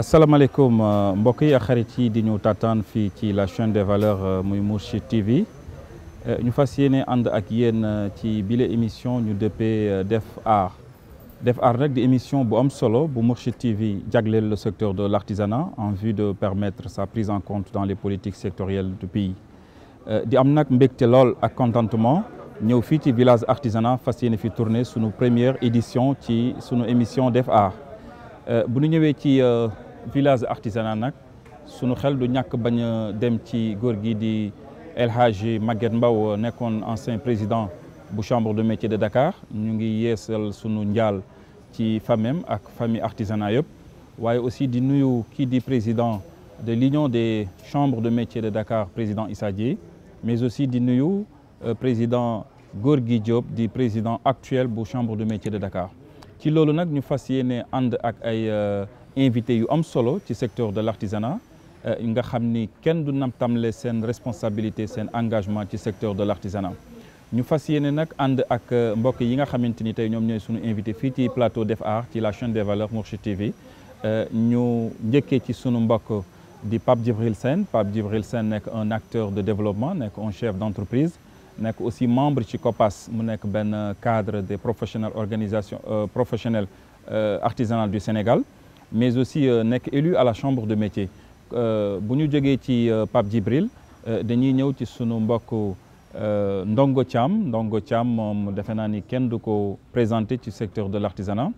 asalaamaaleykum mbokk yi ak xarit yi di ñu taataan fii ci la chaîne des valeurs muy Mourchid TV ñu fas yéene ànd ak yéen ci bile émission ñu dëppee Def Art nag di émission bu am solo bu Mourchid TV jagleel le secteur de l'artisanat en vue de permettre sa prise en compte dans les politiques sectorielles du pays di am nag mbégte lool ak contentement ñëw fii ci village artisanat fas yéene fi tourner sunu première édition ci sunu émission Def Art bu ñu ñëwee ci village artisanat nag sunu xel du ñàkk bañ a dem ci góor gi di El Hadji Maguette Mbow nekkoon ancien président bu chambre de métier de Dakar ñu ngi yeesal sunu njaal ci famem ak famille artisanat yëpp waaye aussi di nuyu kii di président de l'union des chambres de métier de Dakar président Issa Dieye mais aussi di nuyu président Gorgui Diop di président actuel bu chambre de métier de Dakar ci loolu nag ñu fas yéene ànd ak ay invités yu am solo ci secteur de l'artisanat nga xam ni kenn du namtamle seen responsabilité seen engagement ci secteur de l'artisanat ñu fas yéene nag ànd ak mbokk yi nga xamante ni tey ñoom ñooy sunu invité fii ci plateau Def Art ci la chaîne des valeurs Mourchid TV ñu njëkkee ci sunu mbokk di Pape Djibril Sène nekk un acteur de développement nekk un chef d'entreprise nekk aussi membre ci COPAS mu nekk benn cadre des professionnels organisation professionnelle artisanale du Sénégal mais aussi nekk élu à la chambre de métier bu ñu jógee ci Pape Djibril dañuy ñëw ci sunu mbokk Ndongo Thiam moom defe naa ni kenn du ko présenté ci secteur de l'artisanat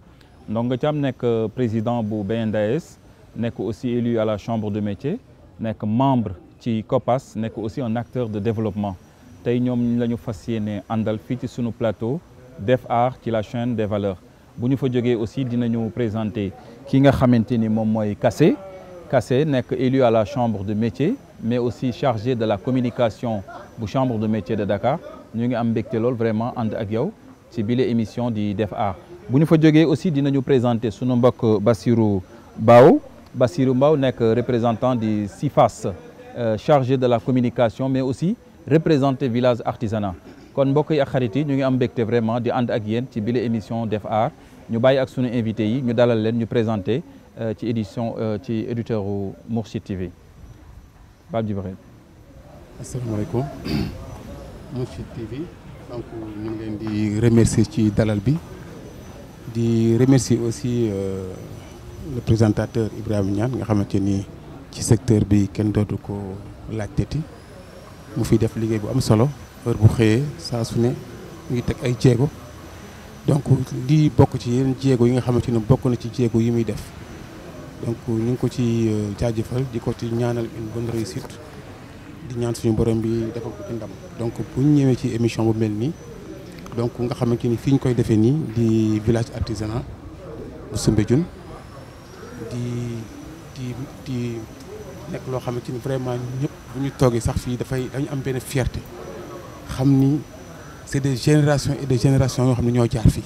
Ndongo Thiam nekk président bu BNDAS nekk aussi élu à la chambre de métier nekk membre ci COPAS nekk aussi un acteur de développement tey ñoom la ñu fas yéene àndal fii ci sunu plateau Def Art ci la chaîne des valeurs bu ñu fa jógee aussi dinañu présenter ki nga xamante ni moom mooy Kassé nekk élu à la chambre de métier mais aussi chargé de la communication bu chambre de métier de Dakar ñu ngi am mbégte lool vraiment ànd ak yow ci bile émission di Def Art bu ñu fa jógee aussi dinañu présenter sunu mbokk Bassirou Mbow nekk représentant du CIFAS chargé de la communication mais aussi représenté village artisanat kon mbokk yi ak xarit yi ñu ngi am mbégte vraiment di ànd ak yéen ci bile émission Def Art ñu bàyyi ak sunu invité yi ñu dalal leen ñu présenté ci édition ci éditeur u Mourchid TV Pape Djibril. asalaamaaleykum Mourchid TV donc ñu ngi leen di remercier ci dalal bi di remercier aussi le présentateur Ibrahima Niane nga xamante ni ci secteur bi kenn dootu ko laajteti mu fi def liggéey bu am solo heure bu xëyee saa su ne mu ngi teg ay jéego donc di bokk ci yeneen jéego yi nga xamante ne bokk na ci jéego yi muy def donc ñu ngi ko ci jaajëfal di ko ci ñaanal une bonne réussite di ñaan suñu borom bi defal ko ci ndam donc bu ñu ñëwee ci émission bu mel nii donc nga xamante ni fi ñu koy defee nii di village artisanat bu Soumbédioune di nekk loo xamante ni vraiment ñëpp bu ñu toogee sax fii dañu am benn fierté xam ni c'est des générations et des générations yoo xam ne ñoo jaar fii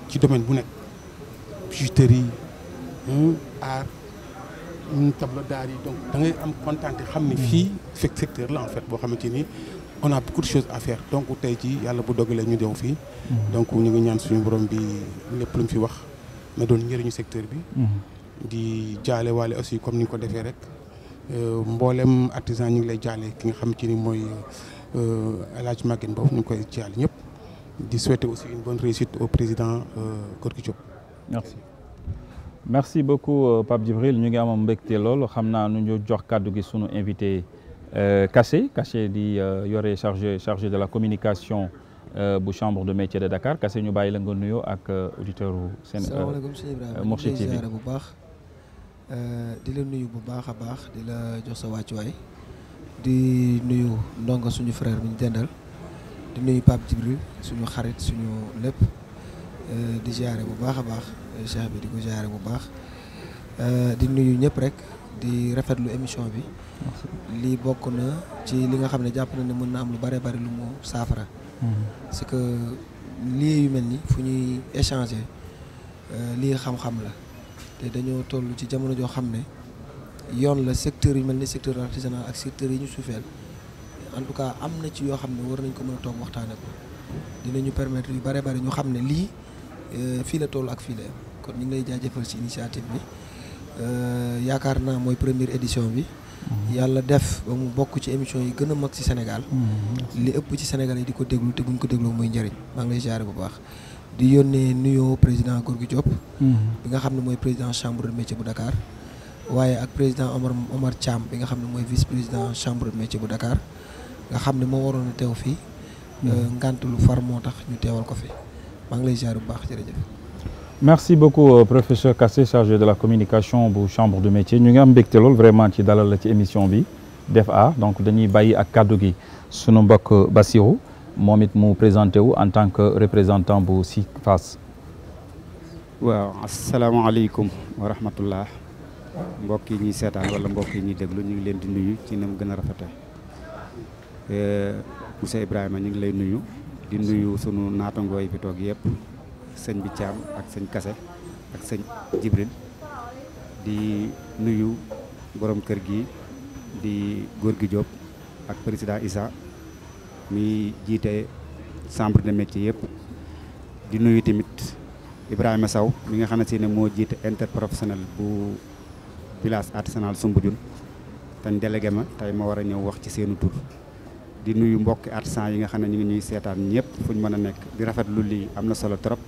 ci domaine bu nekk bijouterie art tableau d'art yi donc da ngay am contenté xam ni fii fekk secteur la en fait boo xamante ni on a beaucoup de choses à faire donc tey ci yàlla bu dogalee ñu dew fii donc ñu ngi ñaan suñu borom bi lépp lu mu fi wax na doon njëriñu secteur bi di jaale waale aussi comme ni nga ko defee rek mboolem artisan ñu ngi lay jaale ki nga xamante ni mooy El Hadji Maguette Mbow ñu ngi koy jaale ñëpp di souhaiter aussi une bonne réussite au président Gorgui Diop. merci beaucoup Pape Djibril ñu ngi am mbégte lool xam naa nu ñu jox kàddu gi sunu invité Kassé di yore chargé de la communication bu chambre de métier de Dakar Kassé ñu bàyyi la nga nuyoo ak auditeur u seen Mourchid TV bu baax di la nuyu bu baax a baax di la jox sa wàccuwaay di nuyu ndongo suñu frère bi ñu dendal di nuyu Pape Djibril suñu xarit suñu lépp di ziare bu baax a baax cheikh bi di ko ziare bu baax di nuyu ñëpp rek di rafetlu émission bi lii bokk na ci li nga xam ne jàpp na ne mën na am lu bare bari lu mu saafara parce que lii yu mel ni fu ñuy échanger lii xam-xam la te dañoo toll ci jamono joo xam ne yoon la secteur yu mel ni secteur artisanal ak secteur yi ñu suufeel en tout cas am na ci yoo xam ne war nañ ko mën a toog waxtaane ko dinañu permettre yu bare bari ñu xam ne lii fii la toll ak fii la kon ñu ngi lay jaajëfal ci initiative bi yaakaar naa mooy première édition bi. yàlla def ba mu bokk ci émission yi gën a mag ci Sénégal. li ëpp ci Sénégal yi di ko déglu te buñ ko dégloo muy njëriñ maa ngi lay ziare bu baax. di yónnee nuyoo président Gorgui Diop. bi nga xam ne mooy président chambre de métier bu Dakar. waaye ak président Omar Thiam bi nga xam ne mooy vice président chambre de métier bu Dakar nga xam ne moo waroon a teew fii. ngant lu far moo tax ñu teewal ko fi maa ngi lay ziare bu baax jërëjëf. merci beaucoup professeur Kassé chargé de la communication bu chambre de métier ñu ngi am mbégte lool vraiment ci dalal la ci émission bi Def Art donc dañuy bàyyi ak kàddu gi sunu mbokk Bassirou moom it mu présenté wu en tant que représentant bu SICFAS. waaw asalaamaaleykum wa rahmatullah mbokk yi ñuy seetaan wala mbokk yi ñuy déglu ñu ngi leen di nuyu ci ni mu gën a rafete monsieur Ibrahima ñu ngi lay nuyu di nuyu sunu naatangoo yi fi toog yëpp sëñ bi Thiam ak sëñ Kassé ak sëñ Jibril di nuyu borom kër gi di Gorgui Diop ak président Issa mi jiite chambre de métier yëpp di nuyu tamit Ibrahima Sow mi nga xam ne si ne moo jiite interprofessionnel bu village artisanal Soumbédioune te délégué ma tey ma war a ñëw wax ci seenu tur di nuyu mbokki artisan yi nga xam ne ñu ngi ñuy seetaan ñëpp fu ñu mën a nekk di rafetlu lii am na solo trop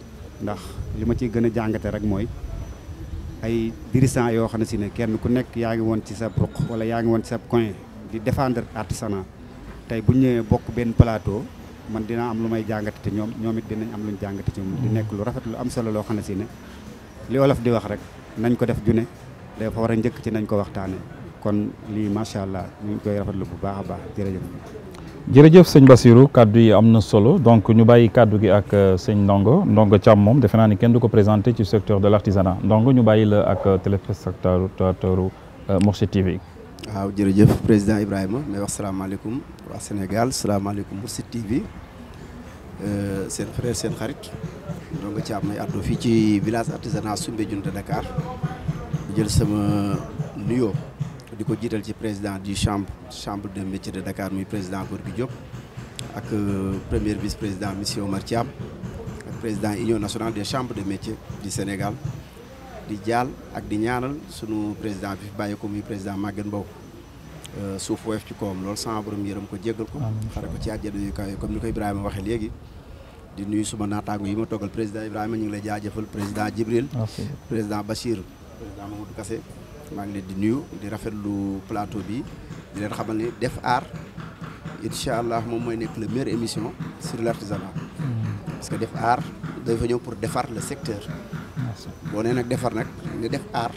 ndax li ma ciy gën a jàngate rek mooy ay dirigeants yoo xam ne si ne kenn ku nekk yaa ngi woon ci sa ruq wala yaa ngi woon ci sa coin di défendre artisanat tey bu ñu ñëwee bokk benn plateau man dina am lu may jàngate te ñoom it dinañ am lu ñu jàngate ci moom di nekk lu rafet lu am solo loo xam ne si ne li wolof di wax rek nañ ko def june dafa war a njëkk ci nañ ko waxtaane kon lii macha allah ñu ngi koy rafetlu bu baax a baax jërëjëf. jërëjëf sëñ Bassirou kaddu yi am na solo donc ñu bàyyi kaddu gi ak sëñ Ndongo Thiam moom defe naa ni kenn du ko présenté ci secteur de l'artisanat Ndongo ñu bàyyi la ak téléspectateur Mourchid TV. waaw jërëjëf président Ibrahima may wax salaamaaleykum waa Sénégal salaamaaleykum Mourchid TV seen frère seen xarit Ndongo Thiam may àddoo fii ci village artisanat Soumbédioune de Dakar di jël sama nuyoo di ko jiital ci président du chambre de métier de Dakar muy président Gorgui Diop ak premier vice président monsieur Omar Thiam ak président union nationale des chambres de métier du Sénégal di jaal ak di ñaanal sunu président bi fi bàyyi ko muy président Maguette Mbow suuf woyof ci kawam loolu sama borom yërëm ko jéggal ko xare ko ci àjjana yu kaw comme ni ko Ibrahima waxee léegi di nuyu suma naataango yi ma toggal président Ibrahima ñu ngi lay jaajëfal président Djibril président Bachir président Mamadou Kassé maa ngi leen di nuyu di rafetlu plateau bi di leen xamal ni Def Art incha allah moom mooy nekk la meilleure émission sur l'artisanat parce que Def Art dafa ñëw pour defar le secteur boo nee nag defar nag nga def art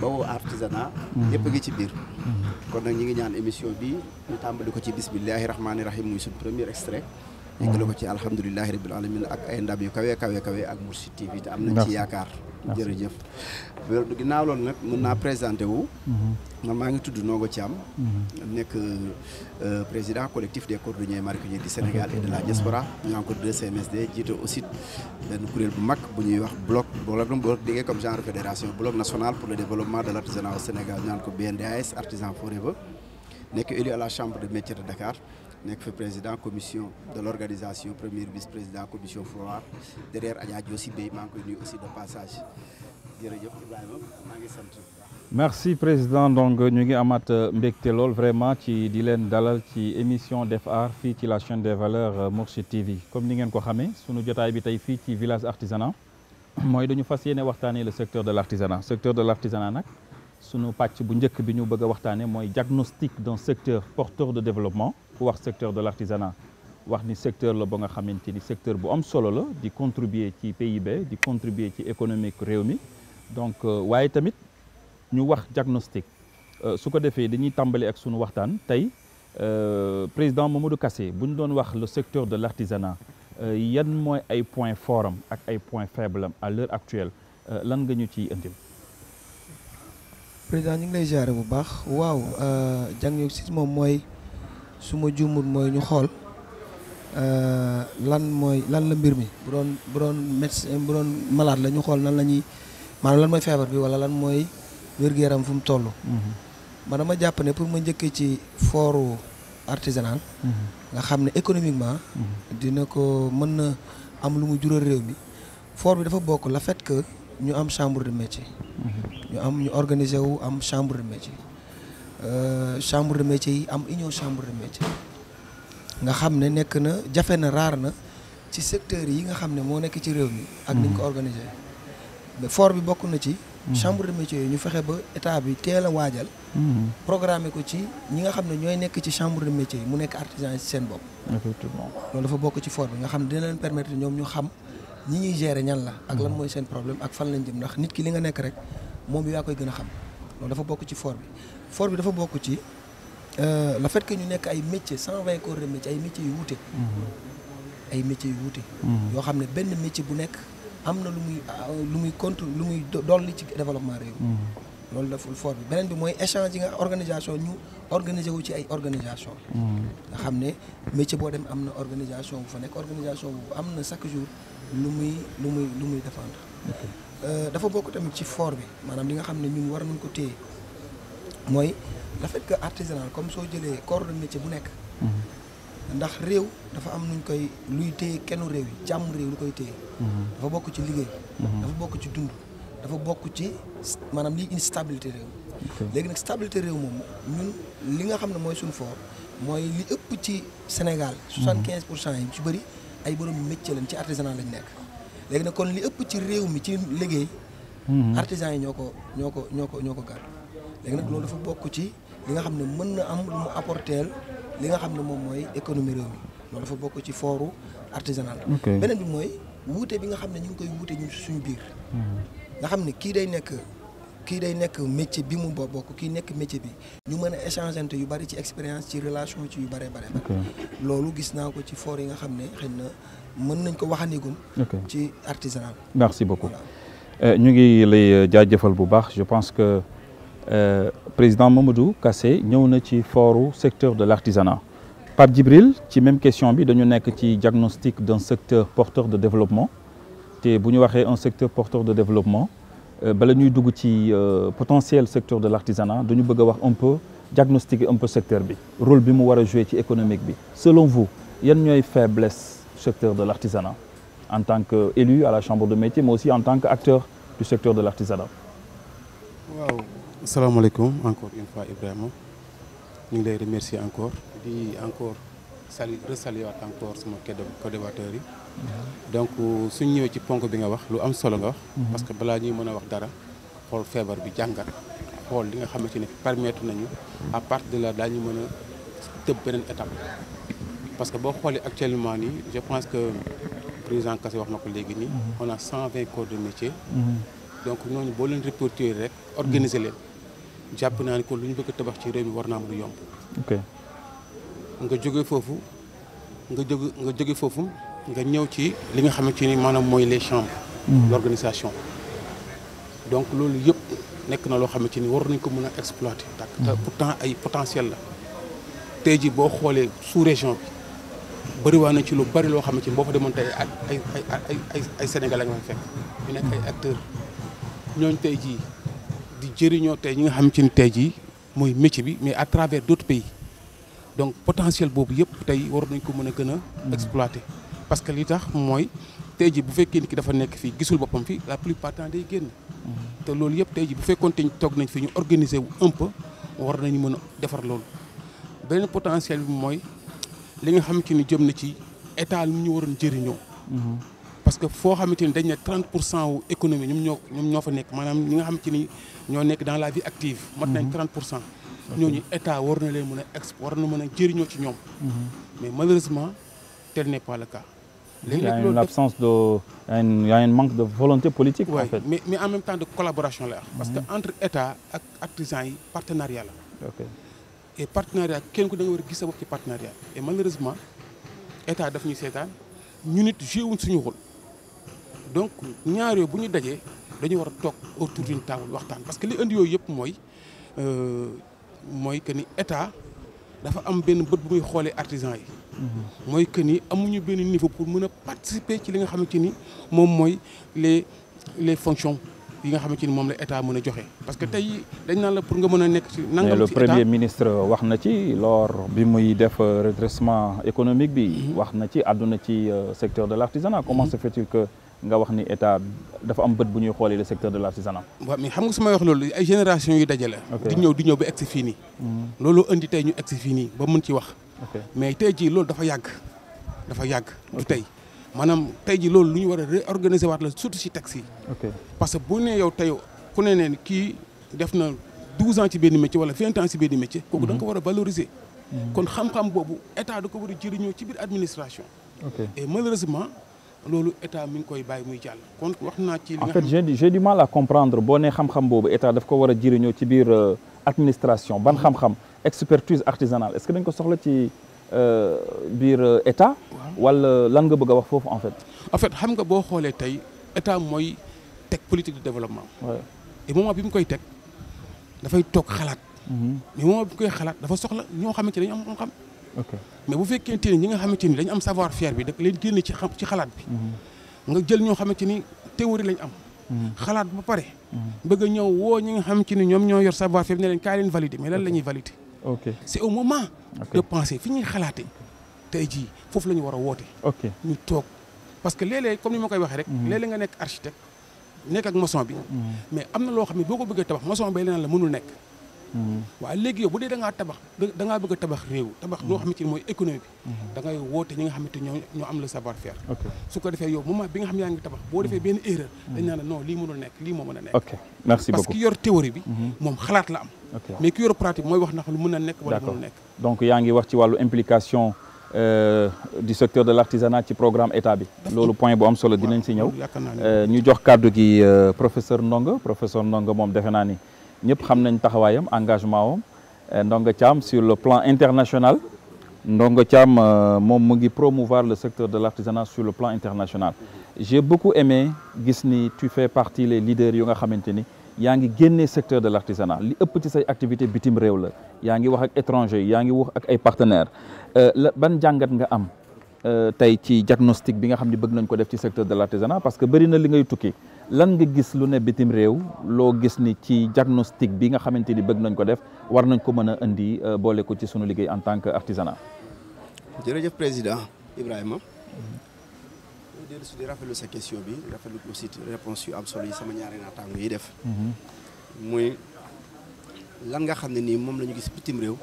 ba woo artisanat yëpp a ngi ci biir kon nag ñi ngi ñaan émission bi ñu tàmbali ko ci bismillahi rahmaani rahim muy suñu premier extrait yëggale ko ci alhamdulilahi rabbil alamin ak ay ndam yu kawe ak Mourchid TV te am nañ ci yaakaar jërëjëf ginnaaw loolu nag mën naa présenté wu man maa ngi tudd Ndongo Thiam nekk président collectif des cordonniers maroquiniers du Sénégal et de la diaspora ñu ngi ko 2CMSD jiite aussi benn kuréel bu mag bu ñuy wax bloc liggéey comme genre fédération bloc national pour le développement de l'artisanat au Sénégal ñu naan ko BNDAS Artisan Forever nekk élu à la chambre de métier de Dakar nekk fa président commission de l'organisation premier vice-président commission foire derrière Adja Diossi Bey maa ngi koy nuyu aussi de passage jërëjëf Ibrahima maa ngi sant. merci président donc ñu ngi amaat mbégte lool vraiment ci di leen dalal ci émission Def Art fii ci la chaîne des valeurs Mourchid TV comme ni ngeen ko xamee sunu jotaay bi tey fii ci village artisanat mooy dañu fas yéene waxtaanee le secteur de l'artisanat nag sunu pàcc bu njëkk bi ñu bëgg a waxtaanee mooy diagnostic d'un secteur porteur de développement ku wax secteur de l'artisanat wax ni secteur la ba nga xamante ni secteur bu am solo la di contribuer ci PIB di contribuer ci économique réew mi donc waaye tamit ñu wax diagnostic su ko defee dañuy tàmbali ak sunu waxtaan tey président Mamadou Kassé bu ñu doon wax le secteur de l'artisanat yan mooy ay points forts am ak ay points faibles am à l'heure actuelle lan nga ñu ciy indil. président ñu ngi lay ziare bu baax waaw diagnostic moom mooy su ma juumul mooy ñu xool lan la mbir mi bu doon médecin bu doon malade la ñu xool nan la ñuy maanaam lan mooy feebar bi wala lan mooy wér-gu-yaram fu mu toll. man dama jàpp ne pour ma njëkkee ci fooru artisanal nga xam ne économiquement dina ko mën na am lu mu jural réew mi fort bi dafa bokk le fait que ñu am chambre de métier ñu organiser wu am chambre de métier chambre de métier yi am union chambre de métier nga xam ne nekk na jafe na raar na ci secteurs yi nga xam ne moo nekk ci réew mi ak ni ñu ko organiser mais fort bi bokk na ci chambre de métier yi ñu fexe ba état bi teel a waajal programmer ko ci ñi nga xam ne ñooy nekk ci chambre de métier yi mu nekk artisan yi ci seen bopp effectivement loolu dafa bokk ci fort bi nga xam ne dina leen permettre ñoom ñu xam ñi ñuy gérer ñan la ak lan mooy seen problème ak fan lañ jëm ndax nit ki li nga nekk rek moom yaa koy gën a xam loolu dafa bokk ci fort bi dafa bokk ci le fait que ñu nekk ay métiers 120 corps de métier ay métiers yu wuute ay métiers yu wuute yoo xam ne benn métier bu nekk am na lu muy dolli ci développement réew loolu dafa fort bi beneen bi mooy échange yi nga organisation ñu organiser wu ci ay organisation nga xam ne métier boo dem am na organisation bu fa nekk organisation bu am na chaque jour lu muy défendre dafa bokk tamit ci fort bi maanaam li nga xam ne ñun war nañ ko téye mooy le fait que artisanal comme soo jëlee corps de métier bu nekk ndax réew dafa am nuñ koy luy téye kenn réew yi jàmm réew lu koy téye dafa bokk ci liggéey dafa bokk ci dund dafa bokk ci maanaam lii indi stabilité réew léegi nag stabilité réew moom ñun li nga xam ne mooy suñu fort mooy li ëpp ci Sénégal 75% yi ci bëri ay borom métier lañ ci artisanal lañ nekk léegi nag kon li ëpp ci réew mi ci liggéey artisans yi ñoo ko gàddu léegi nag loolu dafa bokk ci li nga xam ne mën na am lu mu apporteel li nga xam ne moom mooy économie réew mi loolu dafa bokk ci fooru artisanal beneen bi mooy wuute bi nga xam ne ñu ngi koy wuute ñun suñu biir nga xam ne kii day nekk métier bi mu bokk kii nekk métier bi ñu mën a échangeante yu bari ci expérience ci relation ci yu bare loolu gis naa ko ci foor yi nga xam ne xëy na mën nañ ko waxandigum ci artisanal. Merci beaucoup ñu ngi lay jaajëfal bu baax je pense que président Mamadou Kassé ñëw na ci fooru secteur de l'artisanat Pape Djibril ci même question bi dañu nekk ci diagnostic d'un secteur porteur de développement te bu ñu waxee un secteur porteur de développement bala ñuy dugg ci potentiel secteur de l'artisanat dañu bëgg a wax un peu diagnostiquer un peu secteur bi rôle bi mu war a jouer ci économique bi selon vous yan ñooy faiblesse secteur de l'artisanat en tant qu'élu à la chambre de métier mais aussi en tant qu'acteur du secteur de l'artisanat. waaw asalaamaaleykum encore une fois Ibrahima ñu ngi lay remercier encore di encore resaluer waat encore sama co-débatteurs yi donc suñ ñëwee ci ponk bi nga wax lu am solo nga wax parce que balaa ñuy mën a wax dara xool feebar bi jàngat xool li nga xamante ne permettre nañu à partir de là daañu mën a tëb beneen étape parce que boo xoolee actuellement nii je pense que président Kassé wax na ko léegi nii on a 120 corps de métier donc ñooñu boo leen répertorier rek organiser leen jàpp naa ni ko lu ñu bëgg a tabax ci réew mi war naa mën a yomb nga jóge foofu nga ñëw ci li nga xamante ni maanaam mooy les chambres l'organisation donc loolu yëpp nekk na loo xamante ni war nañ ko mën a exploiter te pourtant ay potentiel la tey ji boo xoolee sous région bi bëriwaa na ci lu bari loo xamante ni boo fa demoon tey ay Sénégalais nga fay fekk ñu nekk ay acteurs ñooñu tey jii di jëriñoo tey ñi nga xamante ni tey jii mooy métier bi mais à travers d'autres pays donc potentiel boobu yëpp tey war nañ ko mën a gën a exploiter parce que li tax mooy tey jii bu fekkee ni ki dafa nekk fii gisul boppam fii la plupart temps day génn te loolu yëpp tey jii bu fekkoon te toog nañ fi ñu organiser wu un peu war nañu mën a defar loolu beneen potentiel bi mooy li nga xamante ni jëm na ci état lu ñu waroon jëriñoo parce que foo xamante ni dañ ne 30% wu économie ñoom ñoo fa nekk maanaam ñi nga xamante ni ñoo nekk dans la vie active mat nañ 30% ñooñu état war na leen mën a war na mën a jëriñoo ci ñoom mais malheureusement tel n'est pas le cas. Il y a une absence de il y a un manque de volonté politique en fait. mais en même temps de collaboration la parce que entre état ak artisans yi partenariat la et partenariat kenn ku da nga war a gis sa bopp ci partenariat et malheureusement état daf ñuy seetaan ñu nit joué wuñ suñu rôle donc ñaar yooyu bu ñu dajee dañu war a toog autour d'une table waxtaan parce que li indi yooyu yëpp mooy que ni état dafa am benn bët bu muy xoolee artisans yi mooy que ni amuñu benn niveau pour mën a participer ci li nga xamante ni moom mooy les fonctions yi nga xamante ni moom la état mën a joxe parce que tey dañ naan la pour nga mën a nekk ci nangam ci état le premier ministre wax na ci lors bi muy def redressement économique bi wax na ci àdduna ci secteur de l'artisanat comment se fait-il que nga wax ni état dafa am bët bu ñuy xoolee le secteur de l'artisanat. waaw mais xam nga su may wax loolu ay génération yu dajale. di ñëw ba egsi fii nii. loolu indi tey ñu egsi fii nii ba mën ci wax. mais tey jii loolu dafa yàgg du tey maanaam tey jii loolu lu ñu war a réorganiser waat la surtout si taxi yi. parce que bu ne yow tey ku ne kii def na 12 ans ci benn métier wala 20 ans ci benn métier. kooku da nga ko war a valoriser. kon xam-xam boobu état da ko war a jëriñoo ci biir administration. et malheureusement loolu état mi ngi koy bàyyi muy jàll. kon wax naa ci li nga en fait j'ai du mal à comprendre boo nee xam-xam boobu état daf ko war a jëriñoo ci biir administration ban xam-xam expertise artisanale est-ce que dañ ko soxla ci biir état. wala lan nga bëgg a wax foofu en fait. en fait xam nga boo xoolee tey état mooy teg politique de développement. et moment bi mu koy teg dafay toog xalaat. mais moment bi mu koy xalaat dafa soxla ñoo xamante ne dañu am xam-xam. mais bu fekkente ni ñi nga xamante ni dañu am savoir faire bi da leen génne ci xalaat bi. nga jël ñoo xamante ni théorie lañ am. xalaat ba pare. bëgg a ñëw woo ñi nga xamante ni ñoom ñoo yor savoir faire bi ne leen kaay leen valider mais lan la ñuy valider. c'est au moment de penser fi ñuy xalaatee tey jii foofu la ñu war a woote. ñu toog parce que léeg-léeg comme ni ma koy waxee rek. léeg-léeg nga nekk architecte nekk ak maçon bi. mais am na loo xam ne boo ko bëggee tabax maçon bay leneen la mënul nekk. waaye léegi yow bu dee da ngaa bëgg a tabax réew tabax loo xamante ni mooy économie bi. da ngay woote ñi nga xamante ñoo am le savoir faire. su ko defee yow moment bi nga xam yaa ngi tabax boo defee benn erreur. dañ naan non lii mënul nekk lii moo mën a nekk. merci beaucoup parce que ki yor théorie bi. moom xalaat la am. mais ki yor pratique mooy wax ndax lu mën a nekk wala mënul nekk. donc yaa ngi wax ci wàllu implication du secteur de l'artisanat ci programme état bi. loolu point bu am solo dinañ si ñëw. ñu jox kàddu gi professeur Ndongo moom defe naa ni ñëpp xam nañ taxawaayam engagement am Ndongo Thiam sur le plan international Ndongo Thiam moom mu ngi promouvoir le secteur de l'artisanat sur le plan international. J'ai beaucoup aimé gis ni tu fais partie les leaders yu nga xamante ni yaa ngi génnee secteur de l'artisanat li ëpp ci say activité bitim réew la yaa ngi wax ak étranger yaa ngi wax ak ay partenaires ban jàngat nga am tey ci diagnostic bi nga xam ne bëgg nañ ko def ci secteur de l'artisanat parce que bëri na li ngay tukki lan nga gis lu ne bitim réew loo gis ni ci diagnostic bi nga xamante ni bëgg nañ ko def war nañ ko mën a indi boole ko ci sunu liggéey en tant que artisanat. jërëjëf président Ibrahima. dellu si di rafetlu sa question bi rafetlu aussi réponse yu am solo yi sama ñaari naataango yi def. muy lan nga xam ne nii moom la ñu gis bitim réew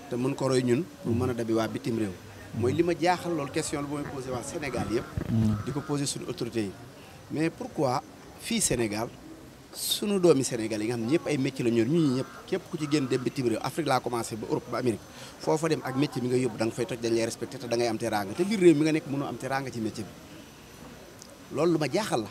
te mën ko roy ñun pour mën a dabi waa bitim réew. mooy li ma jaaxal loolu question la boo may posé waa Sénégal yëpp. di ko posé suñu autorités yi. mais pourquoi fii Sénégal sunu doomi Sénégal yi nga xam ne ñëpp ay métier la ñor ñun ñëpp képp ku ci génn dem bitim réew Afrique laa commencé ba Europe ba Amérique foofa dem ak métier mi nga yóbbu da nga fay toj dañ lay respecté te da ngay am teraanga te biir réew mi nga nekk mënoo am teraanga ci métier bi loolu lu ma jaaxal la.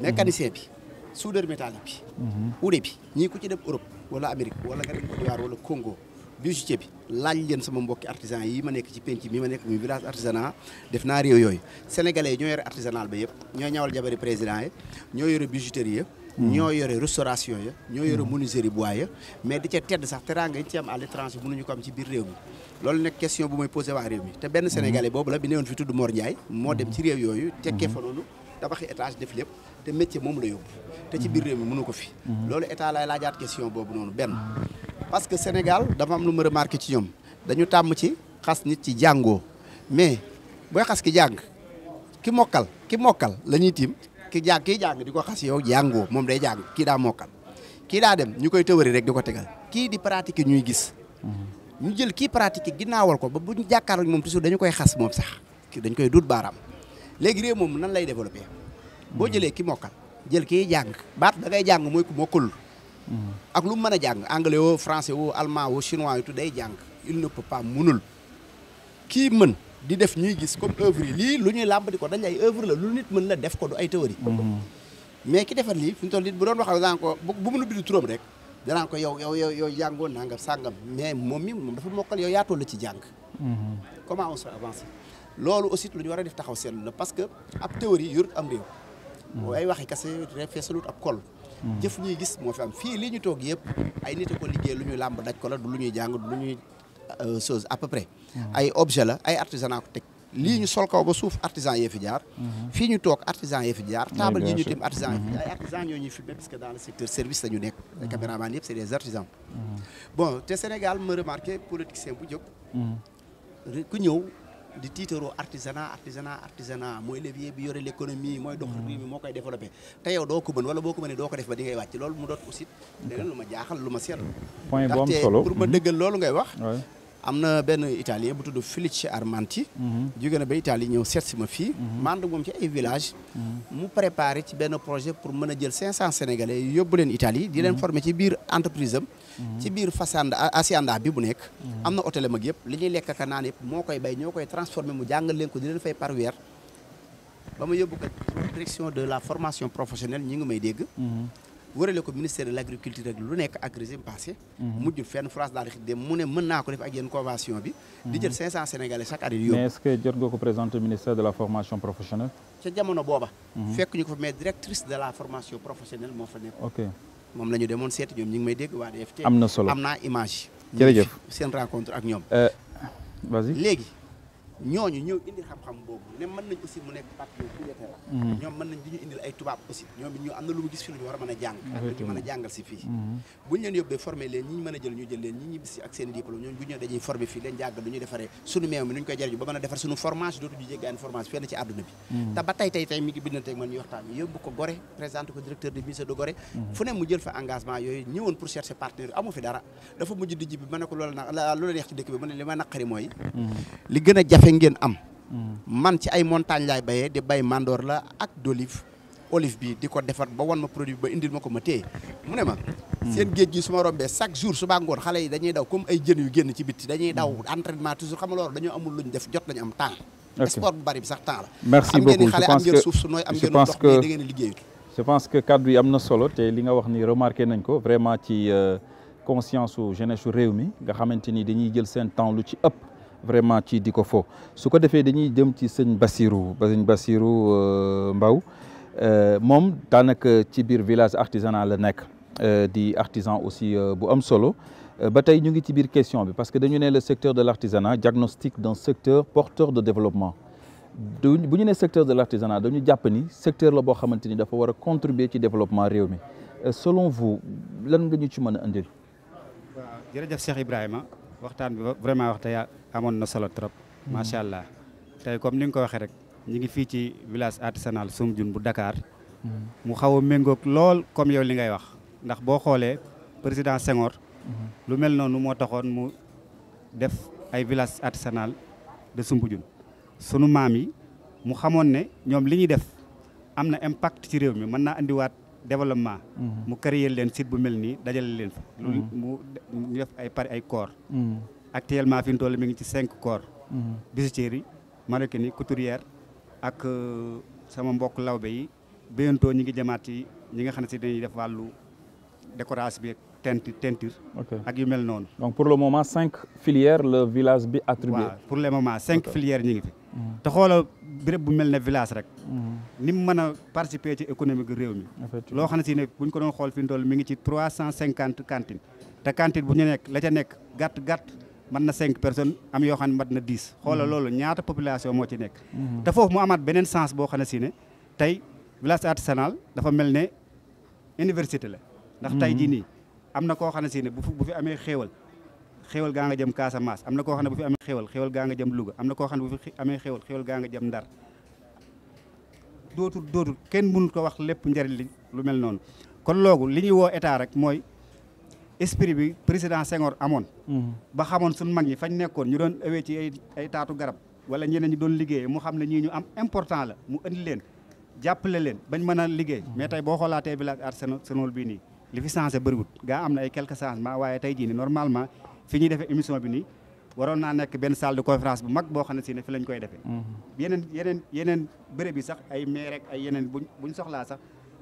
mécanicien bi soudeur métallique bi. uude bi ñii ku ci dem Europe wala Amérique wala nga dem Côte d'Ivoire wala Congo bijoutier bi laaj leen sama mbokki artisan yi ma nekk ci penc mi ma nekk muy village artisanat def naa réew yooyu sénégalais yi ñoo yore artisanal ba yëpp ñoo ñawal jabari président yi ñoo yore bijouterie ya ñoo yore restauration ya ñoo yore menuiserie bois ya mais di ca tedd sax teraanga yi ci am à l'étranger mënuñu ko am ci biir réew mi loolu nekk question bu may posé waa réew mi te benn sénégalais boobu la bi newoon fi tudd Mor Ndiaye moo dem ci réew yooyu tekkee fa noonu tabaxi étage def lépp te métier moom la yóbbu te ci biir réew mi mënu ko fi loolu état lay laajaat question boobu noonu benn parce que Sénégal dafa am lu ma remarqué ci ñoom dañu tàmm ci xas nit ci jàngoo mais booy xas ki jàng ki mokkal la ñuy tiim kii jàng di ko xas yow jàngoo moom day jàng kii daa mokkal kii daa dem ñu koy tëwëri rek di ko tegal kii di pratiquer ñuy gis ñu jël kii pratiquer ginnaawal ko ba bu ñu jàkkaarloo moom toujours dañu koy xas moom sax dañ koy dut baaraam léegi réew moom nan lay développé boo jëlee ki mokkal jël kii jàng baat da ngay jàng mooy ku mokkalul ak lu mu mën a jàng anglais woo français woo allemand woo chinois yu tu day jàng il ne peut pas munul kii mën di def ñuy gis comme œuvre yi lii lu ñuy làmb di ko dañ ay œuvre la lu nit mën la def ko du ay théorie mais ki defar lii fi ñu toll nit bu doon wax daan ko bu mënu bind turam rek danaan ko yow jàngoon nangam sàngam mais moom dafa mokkal yow yaa toll ci jàng comment on se avance loolu aussi lu ñu war a def taxaw seetlu la parce que ab théorie yorut am réew ay waxi kase feesalut ab kol jëf ñuy gis moo fi am fii li ñu toog yëpp ay nit a ko liggéey lu ñuy làmb daj ko la du lu ñuy jàng du lu ñuy chose à peu près ay objet la ay artisanat ko teg lii ñu sol kaw ba suuf artisan yee fi jaar fii ñu toog artisan yee fi jaar table yi ñu tim artisan yee fi ay artisan ñoo ñuy filmé parce que dans le secteur service la ñu nekk les caméramans yëpp c'est des artisans bon te Sénégal ma remarqué politicien bu jóg ku ñëw di tiitaroo artisanat mooy levier bi yore l'économie mooy dox réew mi moo koy développé te yow doo ko mën wala boo ko mënee doo ko def ba di ngay wàcc loolu mu doot aussi leneen lu ma jaaxal lu ma seetlu point bu am solo pour ma dëggal loolu ngay wax am na benn italien bu tudd Felice Armanti jóge na ba Italie ñëw seet si ma fii ma ànd moom ci ay village mu préparé ci benn projet pour mën a jël 500 sénégalais yóbbu leen Italie di leen former ci biir entreprise am ci biir Hacienda bi bu nekk am na hôtel mag yëpp li ñuy lekk ka naan yëpp moo koy bay ñoo koy transformé mu jàngal leen ko di leen fay par weer ba ma yóbbu ko direction de la formation professionnelle ñi ngi may dégg wërale ko ministère de l'agriculture rek lu nekk ak régime passé mujjul fenn France daal di dem mu ne mën naa ko def ak yéen convention bi di jël 500 sénégalais chaque année yóbbu mais est-ce que jot nga ko présenter ministère de la formation professionnelle ca jamono booba fekk ñu ko fa mais directrice de la formation professionnelle moo fa nekk ok moom la ñu demoon seeti ñoom ñi ngi may dégg waa DFT am na solo am naa image jërëjëf seen rencontre ak ñoom vas-y léegi ñooñu ñëw indi xam-xam boobu ne mën nañ aussi mu nekk partenaire pour le terrain ñoom mën nañ di ñu indil ay tubaab aussi ñoom it ñu am na lu mu gis fi lu ñu war a mën a jàng ak lu ñu mën a jàngal si fii bu ñu leen yóbbee formé leen ñi ñu mën a jël ñu jël leen ñi ñibbi si ak seen diplôme ñooñu bu ñëw dañuy formé fii leen jàngal lu ñuy defaree suñu meew mi nu ñu koy jariñu ba mën a defar suñu formation dootu ñu jéggaan formation fenn ci àdduna bi te ba tey mi ngi bindanteeg man ñu waxtaan yóbbu ko Gorée présenté ko directeur de ministère de Gorée fu ne mu jël fa engagement yooyu ñëwoon pour chercher partenaire amu fi dara dafa mujj di jibbi ma ne ko loolu na loolu neex ci dëkk bi mu ne li ma naqari mooy li gën a jafe ngeen am man ci ay montagne laay bayee di bay mandoor la ak olive bi di ko defar ba wan ma produit ba indil ma ko ma téye mu ne ma seen géej gi su ma rombee chaque jour suba ngoon xale yi dañuy daw comme ay jën yu génn ci bitti dañuy daw entraînement toujours xam nga loolu dañoo amul luñ def jot lañu am temps sport bu bari bi sax temps la merci beaucoup xale am ngeen suuf su nooy am ngeen ndox mais da ngeen liggéeyut je pense que kaddu yi am na solo te li nga wax ni remarqué nañ ko vraiment ci conscience su jeunesse su réew mi nga xamante ni dañuy jël seen temps lu ci ëpp vraiment ci di ko fo su ko defee dañuy jëm ci sëñ Bassirou Mbaw moom daanaka ci biir village artisanal la nekk di artisan aussi bu am solo ba tey ñu ngi ci biir question bi parce que dañu ne le secteur de l'artisanat diagnostic d'un secteur porteur de développement bu ñu ne secteur de l'artisanat dañu jàpp ni secteur la boo xamante ni dafa war a contribuer ci développement réew mi selon vous lan nga ñu ci mën a indil. waaw jërëjëf Cheikh Ibrahima waxtaan bi vraiment waxtaan amoon na solo trop macha allah tey comme ni nga ko waxee rek ñu ngi fii ci village artisanal Soumbédioune bu Dakar mu xaw a méngoog lool comme yow li ngay wax ndax boo xoolee président Senghor lu mel noonu moo taxoon mu def ay village artisanal de Soumbédioune sunu maam yi mu xamoon ne ñoom li ñuy def am na impact ci réew mi mën naa andiwaat développement mu créer leen site bu mel nii dajale leen fa mu def ay corps actuellement fi mu toll mi ngi ci 5 corps bijouterie maroquinerie couturière ak sama mbokk lawbe yi bientôt ñi ngi jëmaat ci ñi nga xam ne si dañuy def wàllu décoration bi teinture ak yu mel noonu. Donc pour le moment 5 filières le village bi attribué. waaw pour le moment 5 filières ñi ngi fi. te xoolal béréb bu mel ne village rek. ni mu mën a participer ci économie gu réew mi. loo xam ne si ne bu ñu ko doon xool fi mu toll mi ngi ci 350 cantines te cantine bu ñu nekk la ca nekk gàtt mën na 5 personnes am yoo xam ne mat na 10. xoolal loolu ñaata population moo ci nekk. te foofu mu amaat beneen sens boo xam ne si ne tey village artisanal dafa mel ne université la. ndax tey jii nii am na koo xam ne si ne bu fi amee xéewal gaa nga jëm Casamance am na koo xam ne bu fi amee xéewal gaa nga jëm Louga am na koo xam ne bu fi amee xéewal gaa nga jëm Ndar dootul kenn mënut ko wax lépp njëriñ li lu mel noonu kon loogu li ñuy woo état rek mooy esprit bi président Senghor amoon ba xamoon suñu mag ñi fañ nekkoon ñu doon awee ci ay taatu garab wala ñeneen ñi doon liggéey mu xam ne ñii ñu am important la mu indi leen jàppale leen bañ mën a liggéey mais tey boo xoolaatee village artisanal bii nii li fi changé bëriwut gaa am na ay quelques changements waaye tey jii nii normalement fi ñuy defee émission bi nii waroon naa nekk benn salle de conférence bu mag boo xam ne si ne fi lañ koy defee yeneen béréb yi sax ay maire rek ay yeneen buñ soxlaa sax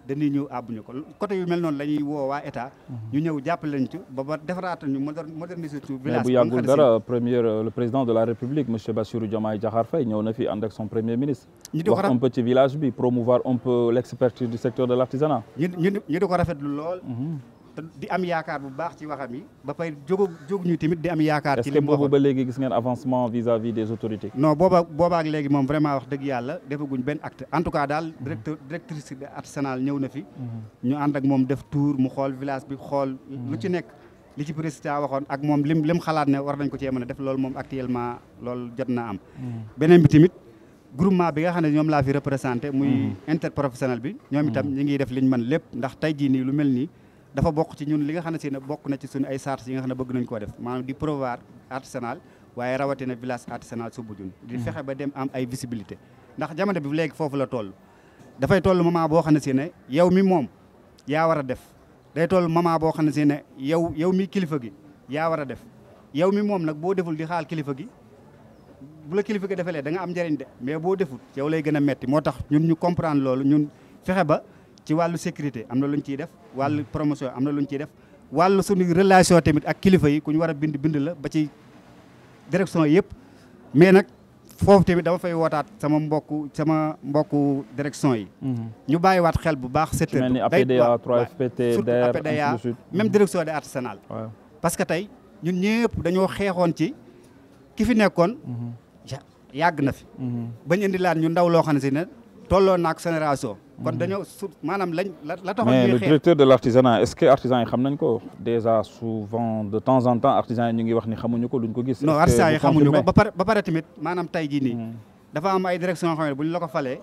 dañuy ñëw àbbuñu ko côté yu mel noonu la ñuy woo waa état ñu ñëw jàppale leen ci ba defaraat ñu moderniser ci village bu yàggul dara le président de la République monsieur Bassirou Diomaye Diakhar Faye ñëw na fi ànd ak son premier ministre wax un peu ci village bi promouvoir un peu l'expertise du secteur de l'artisanat ñu di ko rafetlu lool te di am yaakaar bu baax ci waxam yi ba pay jóg ñu tamit di am yaakaar ci li mu est-ce que boobu ba léegi gis ngeen avancement vis-à-vis des autorités non boobaak léegi moom vraiment wax dëgg yàlla defaguñ benn acte en tout cas daal directrice artisanale ñëw na fi ñu ànd ak moom def tour mu xool village bi xool lu ci nekk li ci président waxoon ak moom lim xalaat ne war nañ ko cee mën a def loolu moom actuellement loolu jot naa am. beneen bi tamit groupement bi nga xam ne ñoom laa fi représenté. muy interprofessionnel bi. ñoom itam ñi ngi def liñ mën lépp ndax tey jii nii lu mel nii dafa bokk ci ñun li nga xam ne si ne bokk na ci suñu ay chartes yi nga xam ne bëgg nañ koo def maanaam di promouvoir artisanal waaye rawatina village artisanal Soumbédioune di fexe ba dem am ay visibilité ndax jamono bi léegi foofu la toll. dafay toll moment boo xam ne si ne yow mi moom yaa war a def day toll moment boo xam ne si ne yow mi kilifa gi yaa war a def yow mi moom nag boo deful di xaal kilifa gi bu la kilifa gi defalee da nga am njëriñ de mais boo deful yow lay gën a metti moo tax ñun ñu comprendre loolu ñun fexe ba ci wàllu sécurité am na lu ñu ciy def wàllu promotion am na lu ñu ciy def wàllu suñu relation tamit ak kilifa yi ku ñu war a bind la ba ci direction yëpp mais nag foofu tamit dama fay wootaat sama mbokku direction yi. ñu bàyyiwaat xel bu baax. secteur bi APDA 3FPT surtout APDA même direction de artisanal. parce que tey ñun ñëpp dañoo xeexoon ci ki fi nekkoon. yàgg na fi. bañ indi laan ñu ndaw loo xam ne si ne tolloo naak génération. kon dañoo maanaam la taxoon mais le directeur de l'artisanat est-ce que artisans yi xam nañ ko déjà souvent de temps en temps artisans yi ñu ngi wax ni xamuñu ko duñ ko gis. non artisans yi xamuñu ko ba pare tamit maanaam tey jii nii. dafa am ay direction yoo xam ne bu ñu la ko falee.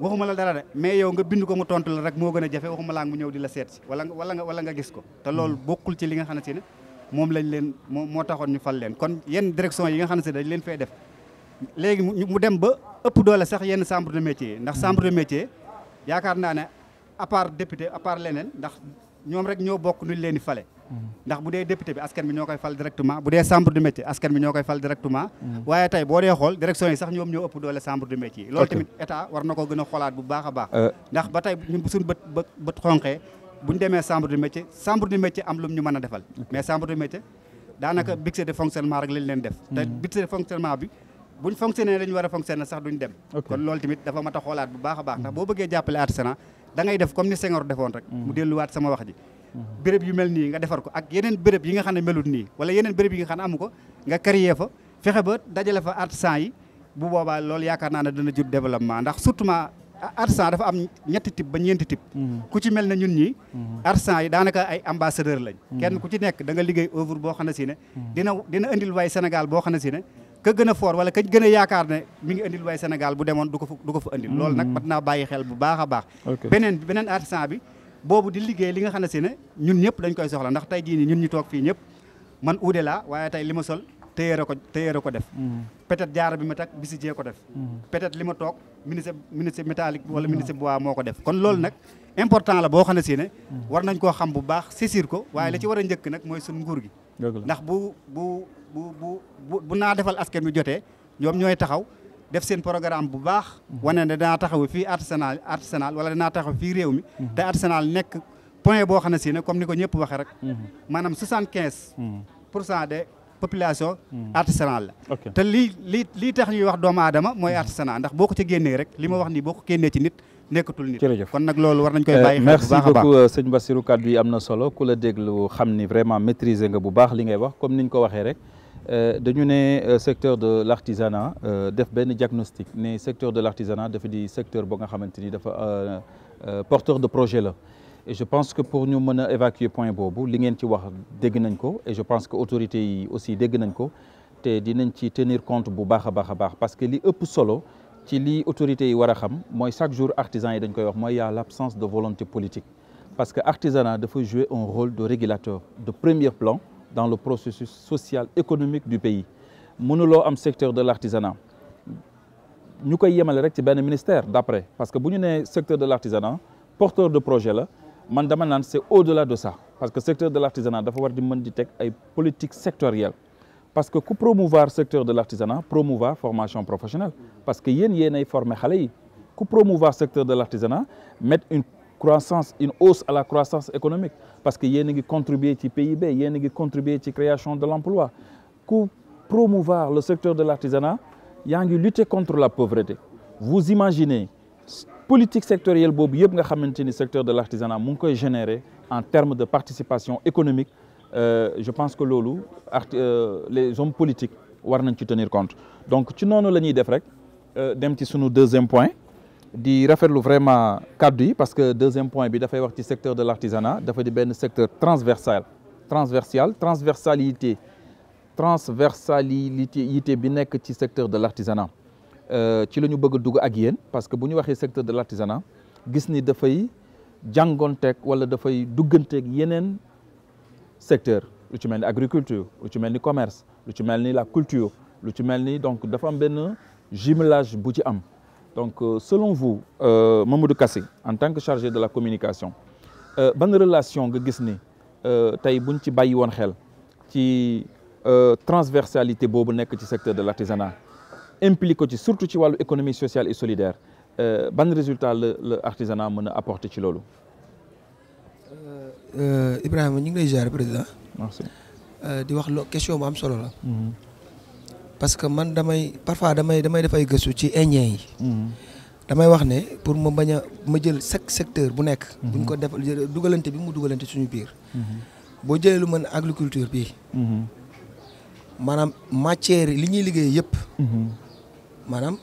waxuma la dara de mais yow nga bind ko mu tontu la rek moo gën a jafe waxuma laa mu ñëw di la seet si wala nga gis ko te loolu bokkul ci li nga xam ne si ne moom lañ leen moo taxoon ñu fal leen kon yenn direction yi nga xam ne si dañ leen fay def léegi mu dem ba ëpp doole sax yenn chambre de métier yi ndax chambre de métier yaakaar naa ne à part député à part leneen ndax ñoom rek ñoo bokk nuñ leen di fale ndax bu dee député bi askan bi ñoo koy fal directement bu dee chambre de métier askan bi ñoo koy fal directement waaye tey boo dee xool direction yi sax ñoom ñoo ëpp doole chambre de métier yi loolu tamit état war na ko gën a xoolaat bu baax a baax ndax ba tey ñun suñu bët xonqee buñ demee chambre de métier am lu ñu mën a defal mais chambre de métier daanaka budget de fonctionnement rek lañ leen def te budget de fonctionnement bi buñ fonctionné dañu war a fonctionné sax duñ dem kon loolu tamit dafa mat a xoolaat bu baax a baax ndax boo bëggee jàppale artisanat da ngay def comme ni Senghor defoon rek mu delluwaat sama wax ji béréb yu mel nii nga defar ko ak yeneen béréb yi nga xam ne melut nii wala yeneen béréb yi nga xam ne amu ko nga créer fa fexe ba dajale fa artisan yi bu boobaa loolu yaakaar naa ne dana jur développement ndax surtout artisan dafa am ñetti type ba ñeenti type ku ci mel ne ñun ñii artisan yi daanaka ay ambassadeur lañ kenn ku ci nekk da nga liggéey œuvre boo xam ne si ne dina indil waay Sénégal boo xam ne si ne ka gën a fort wala ka gën a yaakaar ne mi ngi indil waay Sénégal bu demoon du ko fa indil loolu nag mat naa bàyyi xel bu baax a baax beneen artisan bi boobu di liggéey li nga xam ne si ne ñun ñëpp dañ koy soxla ndax tey jii nii ñun ñu toog fii ñëpp man uude laa waaye tey li ma sol téyeere ko def peut-être jaara bi ma tak bisi jee ko def peut-être li ma toog ministre métallique wala ministre bois moo ko def kon loolu nag important la boo xam ne si ne war nañ koo xam bu baax saisir ko waaye li ci war a njëkk nag mooy suñu nguur gi ndax bu naa defal askan wi jotee ñoom ñooy taxaw def seen programme bu baax wane ne danaa taxaw fii artisanal wala danaa taxaw fii réew mi te artisanal nekk point boo xam ne si ne comme ni ko ñëpp waxee rek maanaam 75% de population artisanale la te lii tax ñuy wax doomu aadama mooy artisanat ndax boo ko ca génnee rek li ma wax nii boo ko génnee ci nit nekkatul nit kon nag loolu war nañ koy bàyyi xel bu baax a baax merci beaucoup sëñ Bassirou kaddu yi am na solo ku la déglu xam ni vraiment maîtriser nga bu baax li ngay wax comme niñ ko waxee rek dañu ne secteur de l'artisanat def benn diagnostic ne secteur de l'artisanat dafa di secteur boo nga xamante ni dafa porteur de projet la et je pense que pour ñu mën a évacuer point boobu li ngeen ci wax dégg nañ ko et je pense que autorités yi aussi dégg nañ ko te dinañ ci tenir compte bu baax a baax a baax parce que li ëpp solo ci li autorités yi war a xam mooy chaque jour artisans yi dañ koy wax mooy y a l'absence de volonté politique parce que artisanat dafa jouer un rôle de régulateur de premier plan dans le processus social économique du pays mënuloo am secteur de l'artisanat ñu koy yemale rek ci benn ministère d'après parce que bu ñu nee secteur de l'artisanat porteur de projet la man dama naan c'est au-delà de ça parce que secteur de l'artisanat dafa war di mën di teg ay politique sectorielle parce que ku promouvoir secteur de l'artisanat promouvoir formation professionnelle parce que yéenay former xale yi ku promouvoir secteur de l'artisanat mettre une hausse à la croissance économique parce que yéen a ngi contribuer ci PIB yéen a ngi contribuer ci création de l'emploi ku promouvoir le secteur de l'artisanat yaa ngi lutter contre la pauvreté vous imaginez politique sectorielle boobu yëpp nga xamante ni secteur de l'artisanat mu ngi koy générer en termes de participation économique je pense que loolu les hommes politiques war nañ ci tenir compte donc ci noonu la ñuy def rek dem ci sunu deuxième point di rafetlu vraiment kaddu yi parce que deuxième point bi dafay wax ci secteur de l'artisanat dafa di benn secteur transversal transversalité bi nekk ci secteur de l'artisanat ci la ñu bëgg a dugg ak yéen parce que bu ñu waxee secteur de l'artisanat gis ni dafay jàngonteeg wala dafay dugganteeg yeneen secteur lu ci mel ni agriculture lu ci mel ni commerce lu ci mel ni la culture lu ci mel ni donc dafa am benn jumelage bu ci am donc selon vous Mamadou Kassé en tant que chargé de la communication ban relation nga gis ni tey buñ ci bàyyi woon xel ci transversalité boobu nekk ci secteur de l'artisanat implique ko ci surtout ci wàllu économie sociale et solidaire ban résultat la artisanat mën a apporter ci loolu. Ibrahima ñu ngi lay ziar président. merci. di wax question bu am solo la. parce que man parfois damay def ay gëstu ci Indien yi. damay wax ne pour ma jël chaque secteur bu nekk. buñ ko def dugalante bi mu dugalante suñu biir. boo jëlee lu mën agriculture bi. maanaam matière li ñuy liggéey yëpp. maanaam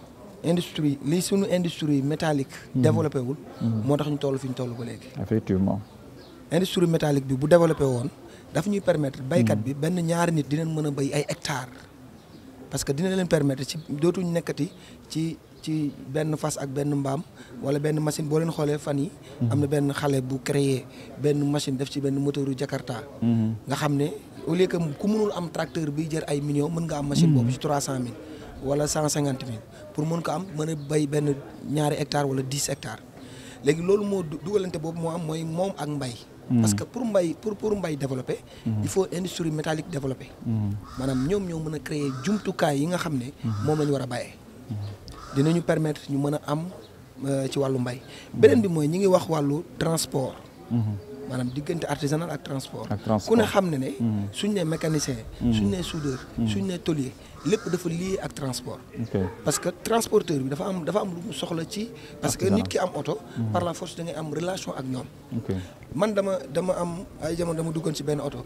industrie li suñu industrie métallique. développé wul. moo tax ñu toll fi ñu toll ba léegi. effectivement. industrie métallique bi bu développé woon daf ñuy permettre baykat bi benn ñaari nit dinañ mën a béy ay hectares. parce que dina leen permettre ci dootuñ nekkati ci benn fas ak benn mbaam wala benn machine boo leen xoolee fan yi am na benn xale bu créé benn machine def ci benn moteuru Jakarta. nga xam ne au lieu que ku mënul am tracteur bi jër ay millions mën nga am machine boobu ci 300 000 wala 150 000 pour mën ko am mën a béy benn ñaari hectares wala 10 hectares léegi loolu moo dugalante boobu moo am mooy moom ak mbay. parce que pour mbay développer il faut industrie métallique développer. maanaam ñoom ñoo mën a créer jumtukaay yi nga xam ne moom la ñu war a bàyyee. dinañu permettre ñu mën a am ci wàllu mbay. beneen bi mooy ñi ngi wax wàllu transport. maanaam diggante artisanal ak transport. ku ne xam ne suñ ne mécanicien. suñ ne soudeur. suñ ne tôlier lépp dafa lié ak transport. parce que transporteur bi dafa am lu mu soxla ci. parce que nit ki am oto. par la force da ngay am relation ak ñoom. man dama am ay jamono dama duggoon ci benn oto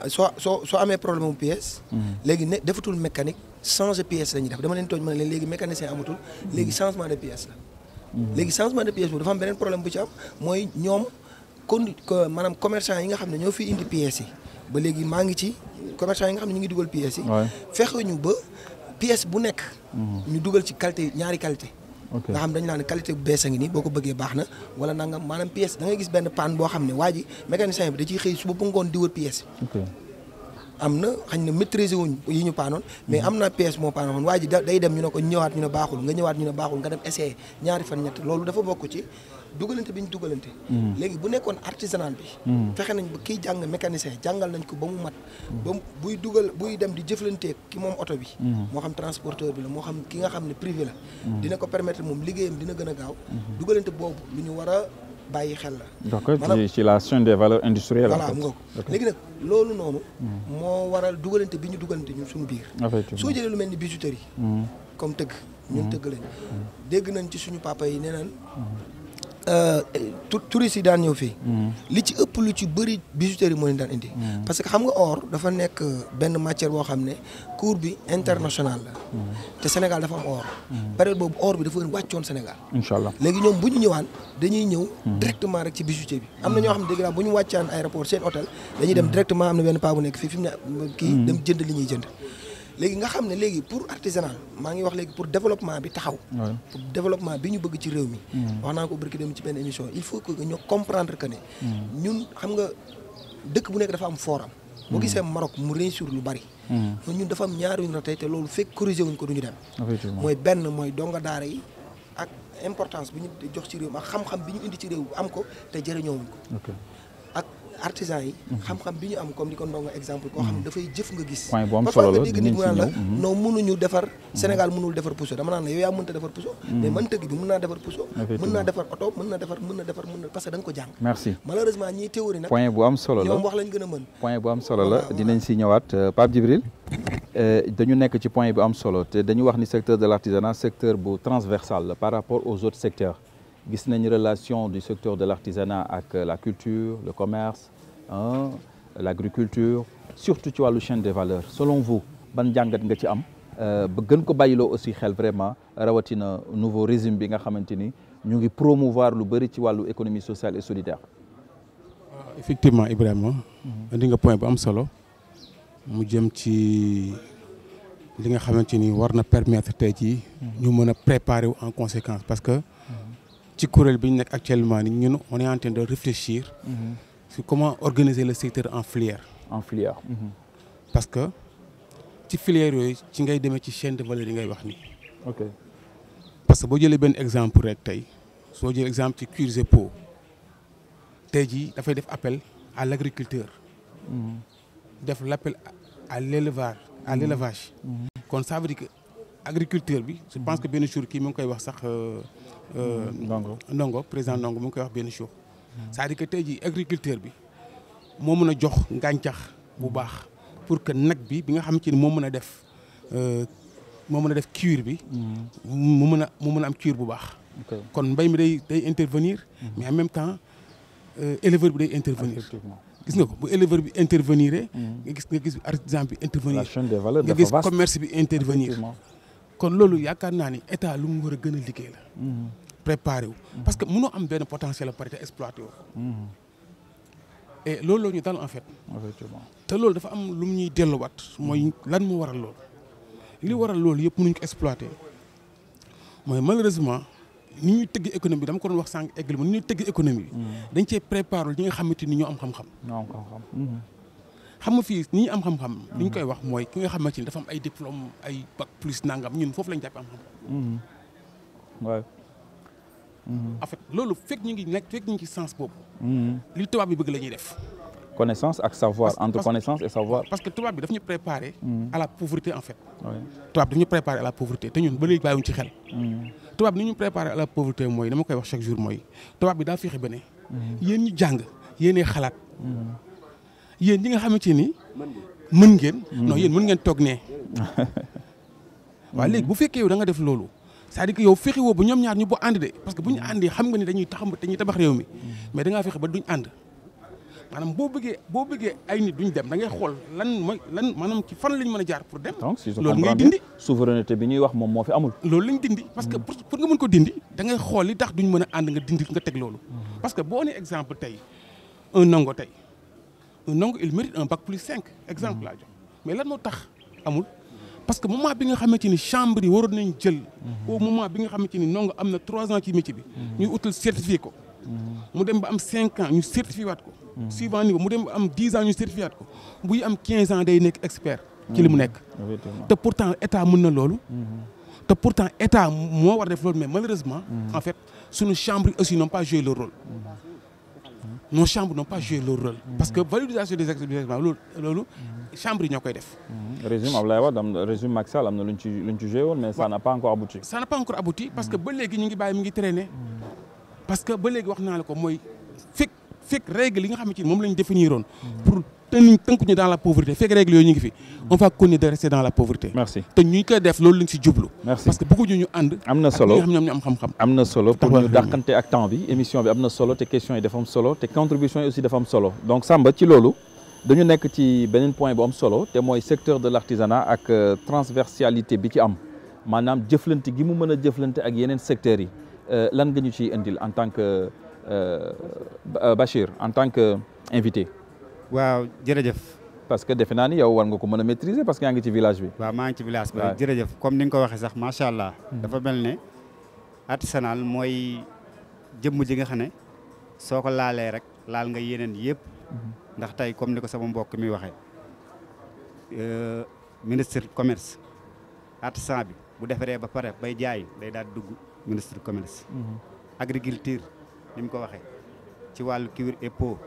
soo amee problème mu pièce. léegi ne defatul mécanique changer pièce la ñuy def dama leen tooñ ma ne leen léegi mécanicien amatul léegi changement de pièce la. léegi changement de pièce boobu dafa am beneen problème bu ci am mooy ñoom maanaam commerçant yi nga xam ne ñoo fi indi pièces yi ba léegi maa ngi ci commerçant yi nga xam ne ñu ngi dugal pièces yi. fexe ñu ba pièce bu nekk. ñu dugal ci qualité ñaari qualité. nga xam dañu naan qualité bu bees a ngi nii boo ko bëggee baax na wala nangam maanaam pièce da ngay gis benn panne boo xam ne waa ji mécanicien bi da ciy xëy suba bu ngoon di wër pièce yi. am na xañ na maîtriser wuñ yi ñu paanoon mais am na pièce moo paanoon waa ji day dem ñu ne ko ñëwaat ñu ne baaxul nga ñëwaat ñu ne baaxul nga dem essayer ñaari fan ñett loolu dafa bokk ci dugalante bi ñu dugalante. léegi bu nekkoon artisanal bi. fexe nañ ba kiy jàng mécanicien jàngal nañ ko ba mu mat. ba buy dem di jëflanteeg ki moom oto bi. moo xam transporteur bi la moo xam ki nga xam ne privé la. dina ko permettre moom liggéeyam dina gën a gaaw. dugalante boobu lu ñu war a bàyyi xel la. d'accord ci la chaîne des valeurs industrielles. voilà mu ngoog léegi nag loolu noonu. moo waral dugalante bi ñu dugalante ñun suñu biir. soo jëlee lu mel ni bijouterie. comme tëgg ñun tëgg lañ. dégg nañ ci suñu papa yi nee naan touristes yi daan ñëw fii. li ci ëpp lu ci bëri bijouterie moo leen daan indi. parce que xam nga or dafa nekk benn matière boo xam ne cours bi international la. te Sénégal dafa am or. période boobu or bi dafa wàccoon Sénégal. incha allah léegi ñoom bu ñu ñëwaan dañuy ñëw directement rek ci bijoutier bi. am na ñoo xam ne dégg naa bu ñu wàccaan aéroport seen hôtel dañuy dem directement am na benn paa bu nekk fii fi mu ne kii dem jënd li ñuy jënd. léegi nga xam ne léegi pour artisanal maa ngi wax léegi pour développement bi taxaw. pour développement bi ñu bëgg ci réew mi. wax naa ko barki dem ci benn émission il faut que ñu comprendre que ne. ñun xam nga dëkk bu nekk dafa am forum. boo gisee Maroc mu réussir lu bari. ñun dafa am ñaar yu ñu ratee te loolu fekk corrigé wuñ ko du ñu dem. mooy benn mooy donga daara yi ak importance bi ñu jox ci réew mi ak xam-xam bi ñu indi ci réew am ko te jëriñoo wuñ ko. ak artisan yi xam-xam bi ñu am comme ni ko ndongo exemple koo xam ne dafay jëf nga gis parfois nga dégg nit mu naan la non mënuñu defar Sénégal mënul defar puso dama naan la yow yaa mënta defar puso mais man tëgg bi mën naa defar puso mën naa defar oto mën na defar parce que da nga ko jàng merci malheureusement ñiy théorie nag point bu am solo la ñoom wax lañ gën a mën point bu am solo la dinañ si ñëwaat Pape Djibril dañu nekk ci point bu am solo te dañu wax ni secteur de l'artisanat secteur bu transversal la par rapport aux autres secteurs gis nañ relation du secteur de l'artisanat ak la culture le commerce l'agriculture surtout ci wàllu chaîne des valeurs selon vous ban jàngat nga ci am ba gën ko bàyyiloo aussi xel vraiment rawatina nouveau régime bi nga xamante ni ñu ngi promouvoir lu bëri ci wàllu économie sociale et solidaire. effectivement Ibrahima. indi nga point bu am solo. mu jëm ci li nga xamante ni war na permettre tey jii. ñu mën a préparer wu en conséquence parce que. ci kuréel bi ñu nekk actuellement ni ñun on est en train de réfléchir. sur comment organiser le secteur en filière. en filière. parce que ci filière yooyu ci ngay demee ci chaîne de valeur yi ngay wax ni ok parce que boo jëlee benn exemple rek tey soo jëlee exemple ci cuirs et peaux tey jii dafay def appel à l'agriculteur. def l'appel à l'élevage. kon ça veut dire que agriculteur bi. je pense que benn jour kii mu ngi koy wax sax. Ndongo président Ndongo mu ngi koy wax benn jour. c'est-à-dire que tey jii agriculteur bi moo mën a jox ngàncax bu baax pour que nag bi nga xamante ni moo mën a def cuir bi. mu mën a am cuir bu baax. kon mbay mi day intervenir. mais en même temps éleveur bi day intervenir. gis nga ko bu éleveur bi intervenir. nga gis artisan bi intervenir. la chaîne des valeurs nga gis commerce bi intervenir. kon loolu yaakaar naa ni état lu mu war a gën a liggéey la. préparé wu parce que mënoo am benn potentiel ba pare te exploité wu. et loolu la ñu dal en fait. effectivement te loolu dafa am lu mu ñuy delluwaat mooy lan moo waral loolu. li waral loolu yëpp mënuñ ko exploité mooy malheureusement ni ñuy tëgg économie bi dama ko doon wax sànq eggal ma ni ñuy tëgg économie bi. dañ cee préparé ñi nga xamante ni ñoo am xam-xam. xam nga fii ni ñu am xam-xam. li ñu koy wax mooy ki nga xamante ni dafa am ay diplôme ay bac plus nangam ñun foofu lañ jàppee am xam-xam. waaw. en fait loolu fekk ñu ngi ci sens boobu. li tubaab bi bëgg la ñuy def. connaissance ak savoir entre connaissance et savoir. parce que tubaab bi daf ñu préparer. à la pauvreté en fait. tubaab daf ñu préparer à la pauvreté te ñun ba léegi bàyyiwuñ ci xel. tubaab bi ni ñu préparer à la pauvreté mooy dama koy wax chaque jour mooy tubaab bi daa fexe ba ne. yéen ñu jàng yéenay xalaat. yéen ñi nga xamante ni mën ngeen. non yéen mën ngeen toog nee. waaw léegi bu fekkee yow da nga def loolu c'est-à-dire que yow fexe woo ba ñoom ñaar ñu bo ànd de parce que bu ñu àndee xam nga ni dañuy tabax réew mi mais da ngaa fexe ba duñ ànd maanaam boo bëggee ay nit duñ dem da ngay xool lan maanaam ci fan lañ mën a jaar pour dem. donc si je loolu comprends ngay dindi. souveraineté bi ñuy wax moom moo fi amul. loolu lañ dindi parce que pour nga mën ko dindi da ngay xool li tax duñ mën a ànd nga dindi nga teg loolu. parce que boo nee exemple tey un ndongo tey. donc il mérite un bac plus 5 exemple laa jox mais lan moo tax amul parce que moment bi nga xamante ni chambre yi waroon nañ jël au moment bi nga xamante ni ndongo am na 3 ans ci métier bi ñuy utal certifié ko mu dem ba am 5 ans ñu certifié waat ko suivant niveau mu dem ba am 10 ans ñu certifié waat ko buy am 15 ans day nekk expert ci li mu nekk te pourtant état mën na loolu te pourtant état moo war def loolu mais malheureusement en fait suñu chambre yi aussi n'ont pas joué leur rôle. nos chambres n'ont pas joué leur rôle. parce que valorisation des exercices loolu chambres yi ñoo koy def. régime Abdoulaye Wade régime Macky Sall am na luñ ci joué woon mais ça n'a pas encore abouti. ça n'a pas encore abouti parce que ba léegi ñu ngi bàyyi mi ngi traîner. parce que ba léegi wax naa la ko mooy fekk règle yi nga xamante ni moom la ñu définiroon pour tënkuñu dans la pauvreté fekk règle yooyu ñu ngi fi. on va continuer de rester dans la pauvreté. merci te ñu koy def loolu lañ si jublu. merci parce que bëgguñu ñu ànd. am na solo ak ñi nga xam ñoom ñu am xam-xam. am na solo pour ñu dàqante ak temps bi émission bi am na solo te questions yi dafa am solo te contribution yi aussi dafa am solo donc Samba ci loolu dañu nekk ci beneen point bu am solo te mooy secteur de l'artisanat ak transversalité bi ci am maanaam jëflante gi mu mën a jëflante ak yeneen secteurs yi lan nga ñu ciy indil en tant que Bachir en tant que invité. waaw jërëjëf. parce que defe naa ni yow war nga ko mën a maîtriser parce que yaa ngi ci village bi. waaw maa ngi ci village bi jërëjëf comme ni nga ko waxee sax macha allah. dafa mel ne artisanal mooy jëmm ji nga xam ne soo ko laalee rek laal nga yeneen yëpp. ndax tey comme ni ko sama mbokk mi waxee ministre commerce artisan bi bu defaree ba pare bay jaay day daal dugg ministre commerce. agriculture ni mu ko waxee ci wàllu cuir et peau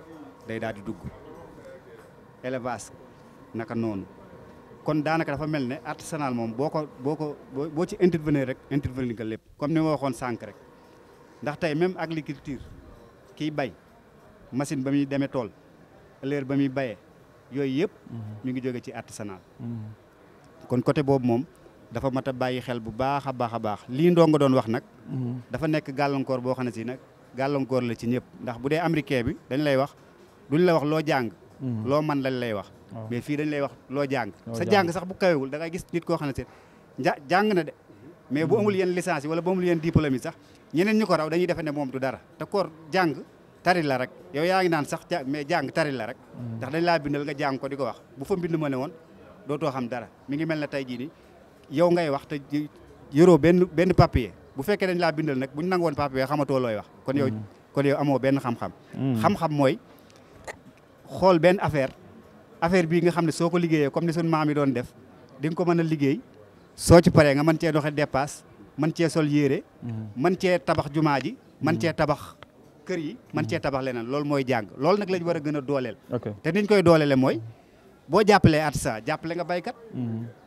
day daal di dugg. élevage naka noonu kon daanaka dafa mel ne artisanal moom boo ci intervenir rek intervenir nga lépp comme ni ma waxoon sànq rek ndax tey même agriculture kiy bay machine ba muy demee tool heure ba muy bayee yooyu yëpp ñu ngi jóge ci artisanal kon côté boobu moom dafa mat a bàyyi xel bu baax a baax a baax lii ndongo doon wax nag dafa nekk gàllankoor boo xam ne si nag gàllankoor la ci ñëpp ndax bu dee américain bi dañ lay wax duñ la wax loo jàng loo man lañ lay wax mais fii dañ lay wax loo jàng sa jàng sax bu kawewul da ngay gis nit koo xam ne si jàng na de mais bu amul yenn licence yi wala bu amul yenn diplôme yi sax ñeneen ñu ko raw dañuy defe ne moom du dara te koor jàng tari la rek yow yaa ngi naan sax mais jàng tari la rek ndax dañ laa bindal nga jàng ko di ko wax bu fa mbind ma ne woon dootoo xam dara mi ngi mel ne tey jii ni yow ngay wax te yoroo benn papier bu fekkee dañ laa bindal nag bu ñu nangoon papier xamatoo looy wax kon yow amoo benn xam-xam xam-xam mooy xool benn affaire bii nga xam ne soo ko liggéeyee comme ni suñu maam yi doon def di nga ko mën a liggéey soo ci paree nga mën cee doxe dépasse mën cee sol yére mën cee tabax jumaa ji mën cee tabax kër yi mën cee tabax leneen loolu mooy jàng loolu nag lañ war a gën a dooleel te niñ koy dooleele mooy boo jàppalee artisan jàppale nga baykat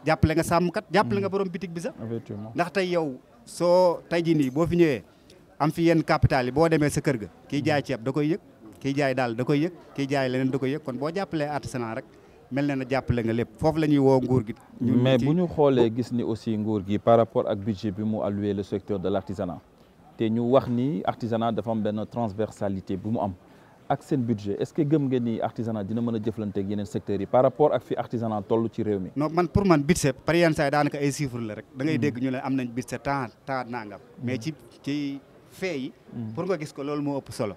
jàppale nga sàmmkat jàppale nga borom bitig bi sax ndax tey yow soo tey jii nii boo fi ñëwee am fi yenn capital yi boo demee sa kër ga kii jaay ceeb da koy yëg kii jaay daal da koy yëg kii jaay leneen da koy yëg kon boo jàppalee artisanat rek mel na jàppale nga lépp foofu la ñuy woo nguur gi. mais bu ñu xoolee gis ni aussi nguur gi par rapport ak budget bi mu alloué le secteur de l' artisanat te ñu wax ni artisanat dafa am benn transversalité bu mu am ak seen budget est ce que gëm ngeen ni artisanat dina mën a jëflante ak yeneen secteurs yi par rapport ak fi artisanat toll ci réew mi. non man pour man budget par yenn saa yi daanaka ay chiffres la rek da ngay dégg ñu ne am nañ budget temps nangam mais ci fee yi. pour nga gis ko loolu moo ëpp solo.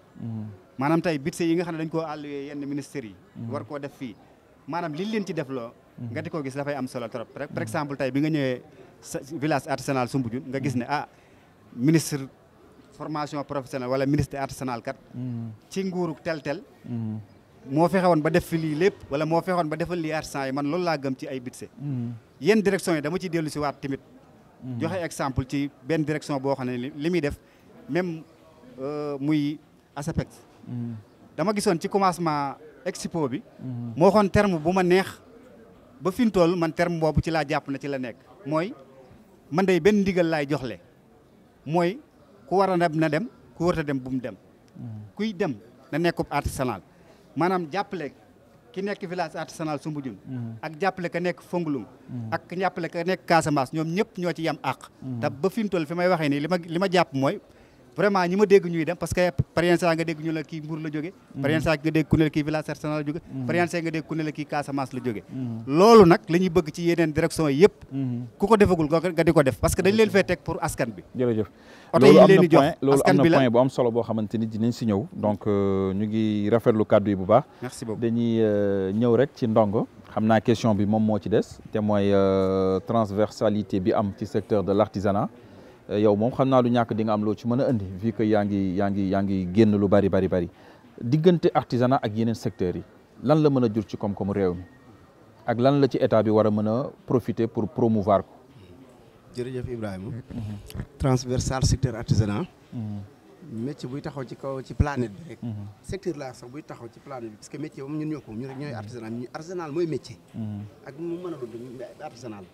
maanaam tey budget yi nga xam ne dañ koo alloué yenn ministères yi. war koo def fii. maanaam li leen ci def loo nga di ko gis dafay am solo trop par exemple tey bi nga ñëwee village artisanal Soumbédioune nga gis ne ministre formation professionnelle wala ministre artisanal kat ci nguuru tel moo fexe woon ba def fi lii lépp wala moo fexe woon ba defal lii artisan yi man loolu laa gëm ci ay budget yenn direction yi dama ci dellu si waat tamit joxe exemple ci benn direction boo xam ne li muy def même muy ASAPEX dama gisoon ci commencement expo bi moo xoon terme bu ma neex ba fi mu toll man terme boobu ci laa jàpp na ci la nekk mooy man day benn ndigal laay joxle mooy ku war a dem na dem ku war a dem bu mu dem kuy dem na nekkub artisanal maanaam jàppale ki nekk village artisanal Soumbédioune ak jàppale ka nekk Fongolum ak jàppale ka nekk Casamance ñoom ñëpp ñoo ci yam àq te ba fi mu toll fi may waxee nii li ma jàpp mooy vraiment ñi ma dégg ñuy dem parce que par exemple nga dégg ñu la kii Mbour la jóge par exemple nga dégg ku ne la kii village artisanal la jóge par exemple nga dégg ku ne la kii Casamance la jóge loolu nag la ñuy bëgg ci yeneen direction yi yëpp ku ko defagul nga di ko def parce que dañ leen fay teg pour askan bi jërëjëf oto yi leen di jox loolu am askan bi na la point bu am solo boo xamante ni dinañ si ñëw donc ñu ngi rafetlu kàddu yi bu baax merci beaucoup dañuy ñëw rek ci ndongo xam naa question bi moom moo ci des te mooy transversalité bi am ci secteur de l' artisanat yow moom xam naa lu ñàkk di nga am loo ci mën a indi vu que yaa ngi génn lu bari diggante artisanat ak yeneen secteurs yi lan la mën a jur ci koom-koomu réew mi ak lan la ci état bi war a mën a profiter pour promouvoir ko. jërëjëf Ibrahima. transversal secteur artisanat. métier buy taxaw ci kaw ci planète bi rek. secteur la sax buy taxaw ci planète bi parce que métier moom ñun ñoo ko ñooy artisanal ñu artisanal mooy métier. ak mu mën a doon artisanal.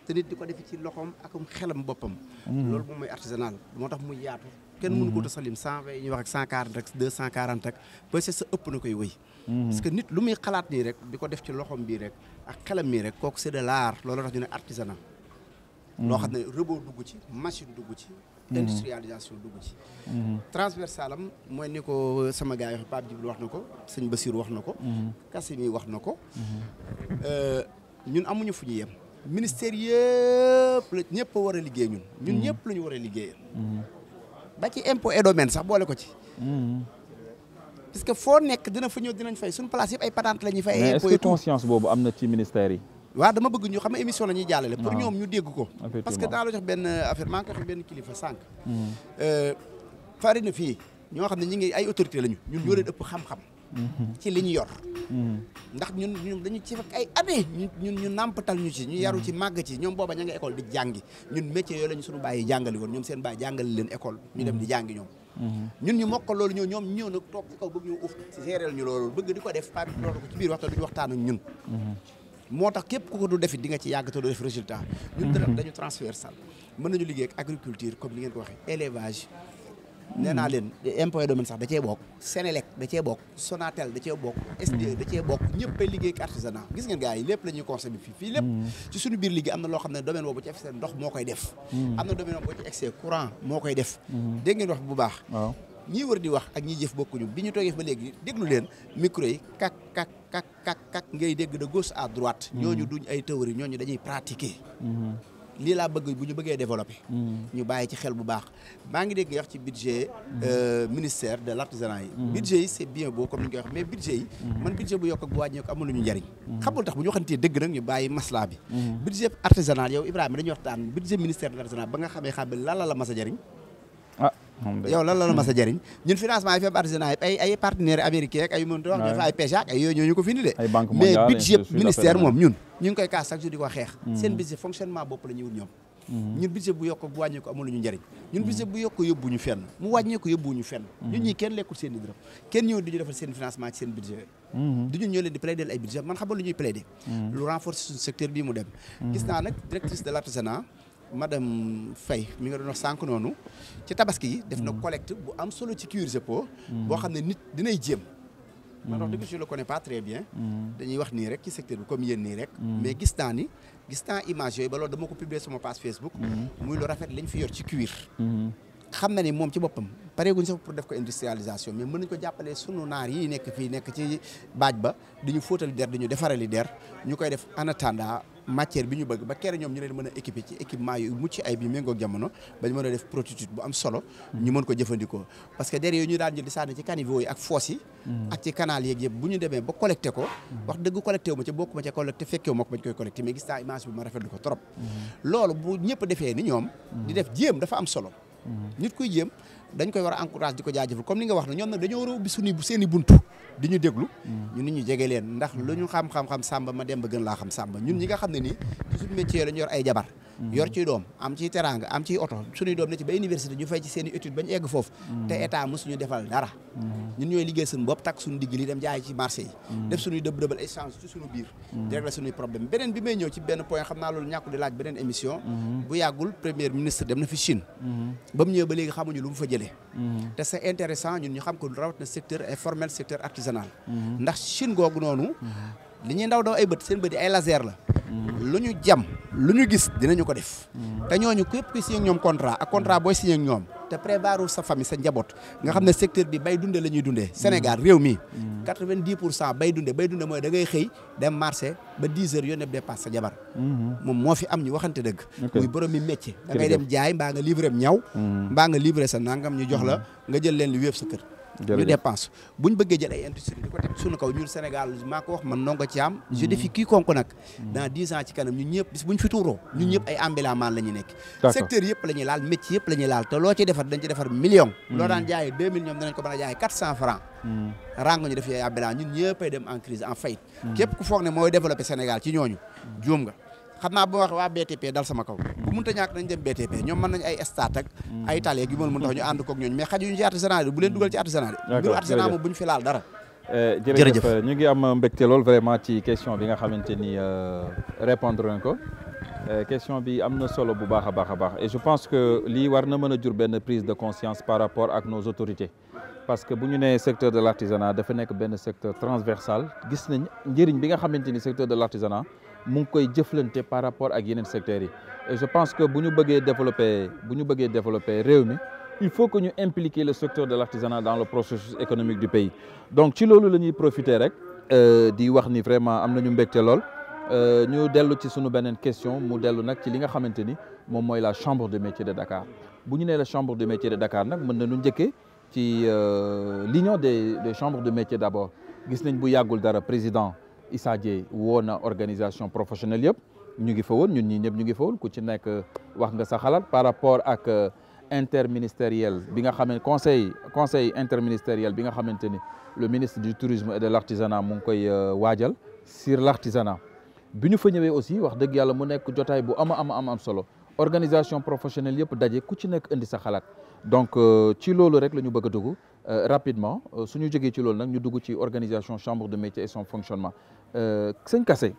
te nit di ko def ci loxoom ak xelam boppam. loolu moom mooy artisanal moo tax muy yaatu. kenn mënu ko tasalim 120 yi ñuy wax ak 140 ak 240 ak ba sa ëpp na koy wëy. parce que nit lu muy xalaat nii rek di ko def ci loxoom bii rek ak xelam mii rek kooku c'est de l'art loolu tax ñu ne artisanat. loo xam ne robot dugg ci machine dugg ci. industrialisation dugg ci. transversalam mooy ni ko sama gars yi Pape Djibril wax na ko sëñ Bassirou wax na ko. Kassimi wax na ko. ñun amuñu fu ñu yem. ministère yëpp la ñëpp a war a liggéey ñun ñëpp la ñu war a liggéeyal. ba ci impôt et domaine sax boole ko ci. parce que foo nekk dina fa ñëw dinañ fay suñu place yëpp ay patente la ñuy fay. mais est-ce que conscience boobu am na ci ministère yi. waaw dama bëgg ñu xam ne émission la ñuy jàllale. pour ñoom ñu dégg ko. parce que daa la jox benn affaire maa ngi koy wax benn kilifa sànq. fari na fii ñoo xam ne ñu ngi ay autorité lañu. ñun ñoo leen ëpp xam-xam. ci li ñu yor. ndax ñun dañu ci fekk ay années ñu nàmpatal ñu ci ñu yaru ci màgg ci ñoom booba ña nga école di jàngi ñun métier yooyu lañu suñu bàyyi jàngali woon ñoom seen bàyyi jàngali leen école ñu dem di jàngi ñoom. ñun ñu mokk loolu ñoom ñëw nag toog ci kaw bëgg ñu uf ci géréel ñu loolu bëgg di ko def pa loolu ko ci biir waxtaan duñu waxtaan ak ñun. moo tax képp ku ko du defit di nga ci yàgg te doo def résultat. ñun dañu transversal mën nañu liggéey ak agriculture comme ni ngeen ko waxee élevage. nee naa leen impôt et domaine sax da cee bokk Sénélec da cee bokk Sonatel da cee bokk SDE da cee bokk ñëpp ay liggéey ak artisanat gis ngeen gars yi lépp la ñuy consommer fii lépp ci suñu biir liggéey am na loo xam ne domaine boobu ci excès ndox moo koy def am na domaine boobu ci excès courant moo koy def dégg ngeen wax bu baax ñii wër di wax ak ñiy jëf bokkuñu bi ñu toogee ba léegi déglu leen micro yi kak ngay dégg de gauche à droite ñooñu duñ ay théorie ñooñu dañuy pratiquer lii laa bëgg bu ñu bëggee développer. ñu bàyyi ci xel bu baax maa ngi dégg nga wax ci budget ministère de l'artisanat yi. budget yi c'est bien beau comme ni nga koy wax mais budget yi. man budget bu yokk ak bu wàññeeku amul lu ñu njariñ. xamul tax bu ñu waxantee dëgg nag ñu bàyyi maslaa bi. budget artisanal yow Ibrahima dañuy waxtaan budget ministère de l'artisanat ba nga xamee xam lan la mas a jariñ. yow lan la mas a jariñ ñun financement yi fi artisanat yi ay partenaires américains ak ay mënta wax dafa ay PEJA ak ay yooyu ñoo ñu ko fi indi de mais budget ministère moom ñun ñu ngi koy kaas chaque jour di ko xeex seen budget fonctionnement bopp la ñuy wut ñoom ñun budget bu yokk bu wàññee ko amul ñu njariñ ñun budget bu yokk yóbbu ñu fenn mu wàññee ko yóbbu ñu fenn ñun ñii kenn lekkul seen i dërëm kenn ñëw di ñu defal seen financement ci seen budget du ñun ñoo leen di plaider ay budget man xam lu ñuy plaider lu renforcer suñu secteur bii mu dem gis naa nag directrice de l'artisanat madame Faye mi nga doon wax sànq noonu ci tabaski yi def na collecte bu am solo ci cuir jeppo boo xam ne nit dinay jéem man wax dëgg je le connais pas très bien dañuy wax nii rek ci secteur bi comme yéen nii rek mais gis naa image yooyu ba loolu dama ko publier sama page Facebook muy lu rafet lañ fi yor ci cuir xam na ni moom ci boppam pareeguñ sax pour def ko industrialisation mais mën nañ ko jàppale sunu naar yi nekk fii nekk ci baaj ba di ñu fóotali der di ñu defarali der ñu koy def en attendant matière bi ñu bëgg ba kere ñoom ñu leen mën a équiper ci équipement yu mucc ay bi méngoog jamono ba ñu mën a def prototype bu am solo ñu mën ko jëfandikoo parce que der yooyu ñu daan jël di sànni ci caniveau yi ak fosse yi ak ci canal yeeg yëpp bu ñu demee ba collecté ko wax dëgg collecté wu ma ca bokku ma ca collecté fekkewu ma ko bañ koy collecté mais gis naa image bi ma rafetlu ko trop loolu bu ñëpp defee ni ñoom di def jéem dafa am solo nit kuy jéem dañ koy war a encourage di ko jaajëfal comme ni nga wax ne ñoom nag dañoo war a ubbi suñu seen i buntu di ñu déglu ñu nit ñu jege leen ndax lu ñu xam-xam-xam sàmba ma dem ba gën laa xam sàmba ñun ñi nga xam ne nii ci suñu métier la ñu yor ay jabar yor ciy doom am ciy teraanga am ciy oto suñuy doom ne ci ba université ñu fay ci seen i étude bañ egg foofu te état mosuñu defal dara ñun ñooy liggéey suñu bopp takk suñu digg li dem jaay ci marché yi def suñuy dëbal échange ci suñu biir di régler suñuy problème beneen bi may ñëw ci benn point xam naa loolu ñàkku di laaj beneen émission bu yàggul premier ministre dem na fi Chine ba mu ñëwee ba léegi xamuñu lu mu fa jëlee te c'est intéressant ñun ñu xam ko rawat na secteur informel secteur artisanal ndax Chine googu noonu li ñuy ndaw ay bët seen bët yi ay laser la lu ñu jam lu ñu gis dinañu ko def te ñooñu képp kuy signé ak ñoom contrat ak contrat booy signé ak ñoom te prévoirul sa famille sa njaboot nga xam ne secteur bi bay dunde la ñuy dundee Sénégal réew mi 90% bay dunde mooy da ngay xëy dem marché ba 10 heures yónnee dépasse sa jabar moom moo fi am ñu waxante dëgg muy borom mi métier da ngay dem jaay mbaa nga livré ñaw mbaa nga livré sa nangam ñu jox la nga jël leen li wéef sa kër ñu dépense bu ñu bëggee jël ay industrie di ko teg suñu kaw ñun Sénégal maa ko wax man Ndongo Thiam je défie quiconque nag dans 10 ans ci kanam ñun ñëpp bis bu ñu fi tuuroo ñun ñëpp ay ambulant la ñuy nekk secteur yëpp la ñuy laal métier yëpp la ñuy laal te loo ci defar dañ ci defar million loo daan jaayee 2 millions danañ ko mën a jaayee 400 francs rango ñu def ay ambulant ñun ñëpp ay dem en crise en faillite képp ku foog ne mooy développé Sénégal ci ñooñu juum nga xam naa bu wax waa BTP dal sama kaw bu mënta ñàkk nañ dem BTP ñoom mën nañ ay stade ak ay tali ak yu mën tax ñu ànd koog ñooñu mais xajuñu ci artisanat bu leen dugal ci artisanat mbiru artisanat moom bu ñu fi laal dara jërëjëf ñu ngi am mbégte lool vraiment ci question bi nga xamante ni répondre nañ ko question bi am na solo bu baax a baax et je pense que lii war na mën a jur benn prise de conscience par rapport ak nos autorités parce que bu ñu nee secteur de l'artisanat dafa nekk benn secteur transversal gis nañ njëriñ bi nga xamante ni secteur de l'artisanat mu ngi koy jëflante par rapport ak yeneen secteurs yi et je pense que bu ñu bëggee développer réew mi il faut que ñu impliquer le secteur de l'artisanat dans le processus économique du pays donc ci loolu la ñuy profiter rek di wax ni vraiment am nañu mbégte lool ñu dellu ci sunu beneen question mu dellu nag ci li nga xamante ni moom mooy la chambre de métiers de Dakar bu ñu nee la chambre de métiers de Dakar nag mën nañu njëkkee ci l'union des chambres de métiers d'abord gis nañ bu yàggul dara président Issa Dieye woo na organisation professionnelle yëpp ñu ngi fa woon ñun ñii ñëpp ñu ngi fa woon ku ci nekk wax nga sa xalaat par rapport ak interministériel bi nga xam ne conseil interministériel bi nga xamante ni le ministre du tourisme et de l'artisanat mu ngi koy waajal sur l'artisanat bi ñu fa ñëwee aussi wax dëgg yàlla mu nekk jotaay bu am solo organisation professionnelle yëpp daje ku ci nekk indi sa xalaat donc ci loolu rek la ñu bëgg a dugg rapidement suñu jógee ci loolu nag ñu dugg ci organisation chambre de métier et son fonctionnement sëñ Kassé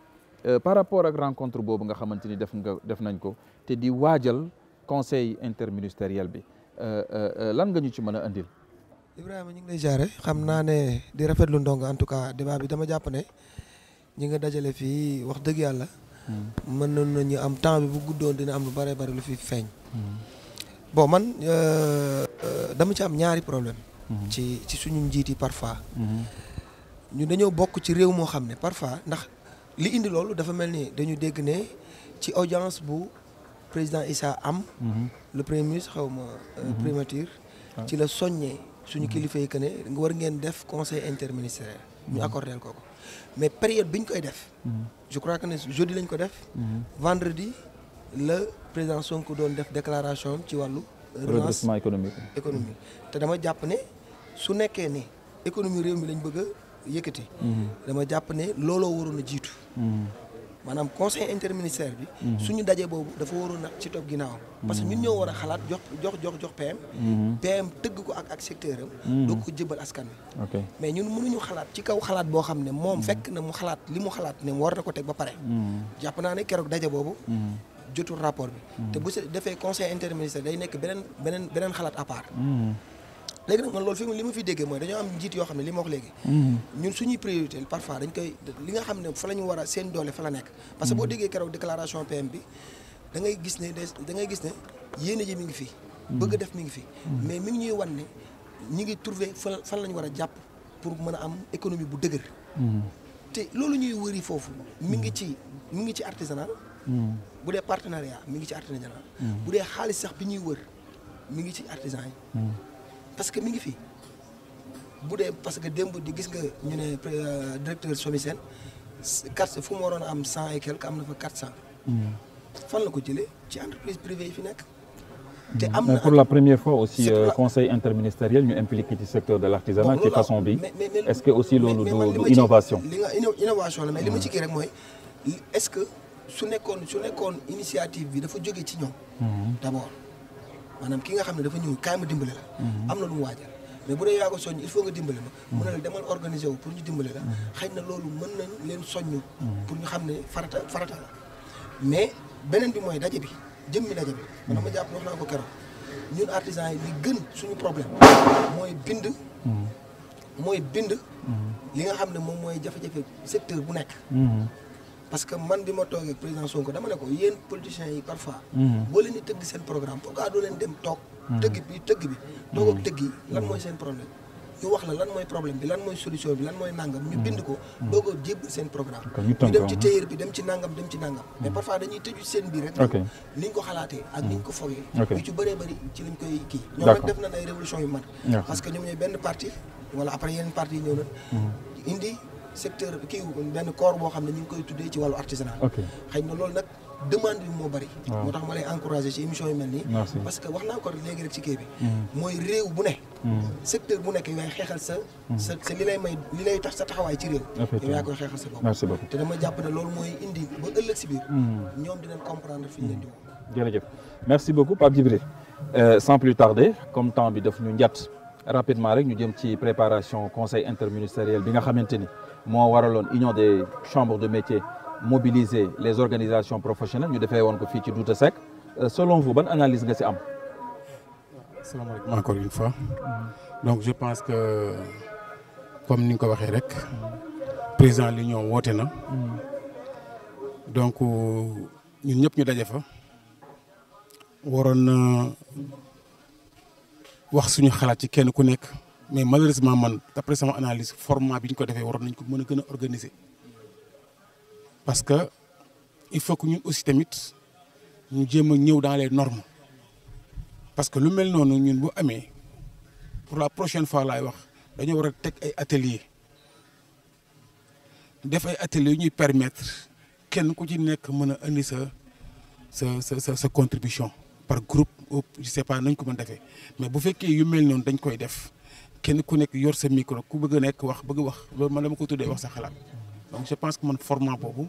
par rapport ak rencontre boobu nga xamante ni def nañ ko te di waajal conseil interministériel bi lan nga ñu ci mën a indil. Ibrahima ñu ngi lay jaare xam naa ne di rafetlu Ndongo en tout cas débat bi dama jàpp ne ñi nga dajale fii wax dëgg yàlla. mën nañu am temps bi bu guddoon dina am lu bare bare lu fi feeñ. bon man dama ci am ñaari problème ci suñu njiit yi parfois. ñu dañoo bokk ci réew moo xam ne parfois ndax li indi loolu dafa mel ni dañu dégg ne ci audience bu président Issa am le premier ministre xaw ma primature ci la soññee suñu kilifa yi que ne war ngeen def conseil interministériel ñu accordé ko mais période bi ñu koy def je crois que ne jeudi lañ ko def vendredi le président Sonko doon def déclaration ci wàllu redressement économique te dama jàpp ne su nekkee ne économie réew mi lañ bëgg a yëkkati dama jàpp ne looloo waroon a jiitu maanaam conseil interministériel bi suñu dajee boobu dafa waroon a ci topp ginnaaw parce que ñun ñoo war a xalaat jox PM tëgg ko ak secteur am doo ko jëbal askan wi mais ñun mënuñu xalaat ci kaw xalaat boo xam ne moom fekk na mu xalaat li mu xalaat ne war na ko teg ba pare jàpp naa ne keroog daje boobu jotul rapport bi te bu si defee conseil interministériel day nekk beneen xalaat à part léegi nag man loolu fi li ma fi déggee mooy dañoo am njiit yoo xam ne li ma wax léegi ñun suñuy priorité parfois dañ koy li nga xam ne fa la ñu war a seen doole fa la nekk parce que boo déggee keroog déclaration PM bi da ngay gis ne yéene ji mi ngi fi bëgg def mi ngi fi mais mi ngi ñuy wan ne ñi ngi trouver fan la ñu war a jàpp pour mën a am économie bu dëgër te loolu ñuy wëri foofu mi ngi ci artisanal bu dee partenariat mi ngi ci artisanal bu dee xaalis sax bi ñuy wër mi ngi ci artisan yi parce que mi ngi fi bu dee parce que démb di gis nga ñu ne directeur SOMISEN 4 fu mu waroon a am 100 et quelque am na fa 400 fan la ko jëlee ci entreprise privée yi fi nekk te am na pour la première fois aussi conseil interministériel ñu impliqué ci secteur de l'artisanat ci façon bi est-ce que aussi loolu du innovation li nga innovation la mais li ma ci kii rek mooy est-ce que su nekkoon initiative bi dafa jóge ci ñoom d'abord maanaam ki nga xam ne dafa ñëw kaay ma dimbale la am na lu mu waajal mais bu dee yaa ko soññ il faut nga dimbale ma mu ne la demal organiser wu pour ñu dimbale la xëy na loolu mën nañ leen soññ pour ñu xam ne farata la mais beneen bi mooy daje bi jëmmi daje bi man dama jàpp wax naa ko keroog ñun artisans yi li gën suñu problème mooy bind li nga xam ne moom mooy jafe-jafe secteur bu nekk parce que man bi ma toogee président Sonko dama ne ko yéen politiciens yi parfois boo leen di tëgg seen programme pourquoi doo leen dem toog tëgg bi toog ak tëgg yi lan mooy seen problème ñu wax la lan mooy problème bi lan mooy solution bi lan mooy nangam ñu bind ko doo ko jébbal seen programme ñu dem ci téyër bi dem ci nangam mais parfois dañuy tëju seen biir rek ni ñu ko xalaatee ak ni ñu ko fogee yu ci bëree bëri ci lañ koy kii ñoom nag def nañ ay révolution yu mag parce que ñoom ñooy benn parti wala après yeneen parti yi ñëw na indi secteur kii benn corps boo xam ne ñu ngi koy tuddee ci wàllu artisanat xëy na loolu nag demande bi moo bëri moo tax ma lay encourager ci émission yu mel nii parce que wax naa ko léegi rek ci kii bi mooy réew bu ne secteur bu nekk yow yaay xeexal sa li lay tax sa taxawaay ci réew yow yaa koy xeexal sa bopp te dama jàpp ne loolu mooy indi ba ëllëg si biir ñoom dinañ comprendre fi ñu leen di wax jërëjëf merci beaucoup Pape Djibril sans plus tarder comme temps bi daf ñu njatt rapidement rek ñu jëm ci préparation conseil interministériel bi nga xamante ni moo waraloon union des chambres de métiers mobiliser les organisations professionnelles ñu defee woon ko fii ci Douta Seck selon vous ban analyse nga ci am. asalaamaaleykum encore une fois donc je pense que comme ni nga ko waxee rek président l'union woote na donc ñun ñëpp ñu daje fa waroon na wax suñu xalaat ci kenn ku nekk mais malheureusement man d'après sama analyse format bi ñu ko defee waroon nañ ko mën a gën a organiser parce que il faut que ñun aussi tamit ñu jéem a ñëw dans les normes parce que lu mel noonu ñun bu amee pour la prochaine fois laay wax dañoo war a teg ay ateliers def ay ateliers yu ñuy permettre kenn ku ci nekk mën a indi sa contribution par groupe ou je sais pas nañ ko mën defee mais bu fekkee yu mel noonu dañ koy def kenn ku nekk yor sa micro ku bëgg a nekk bëgg wax loolu man dama ko tuddee wax sa xalaat donc je pense que man format boobu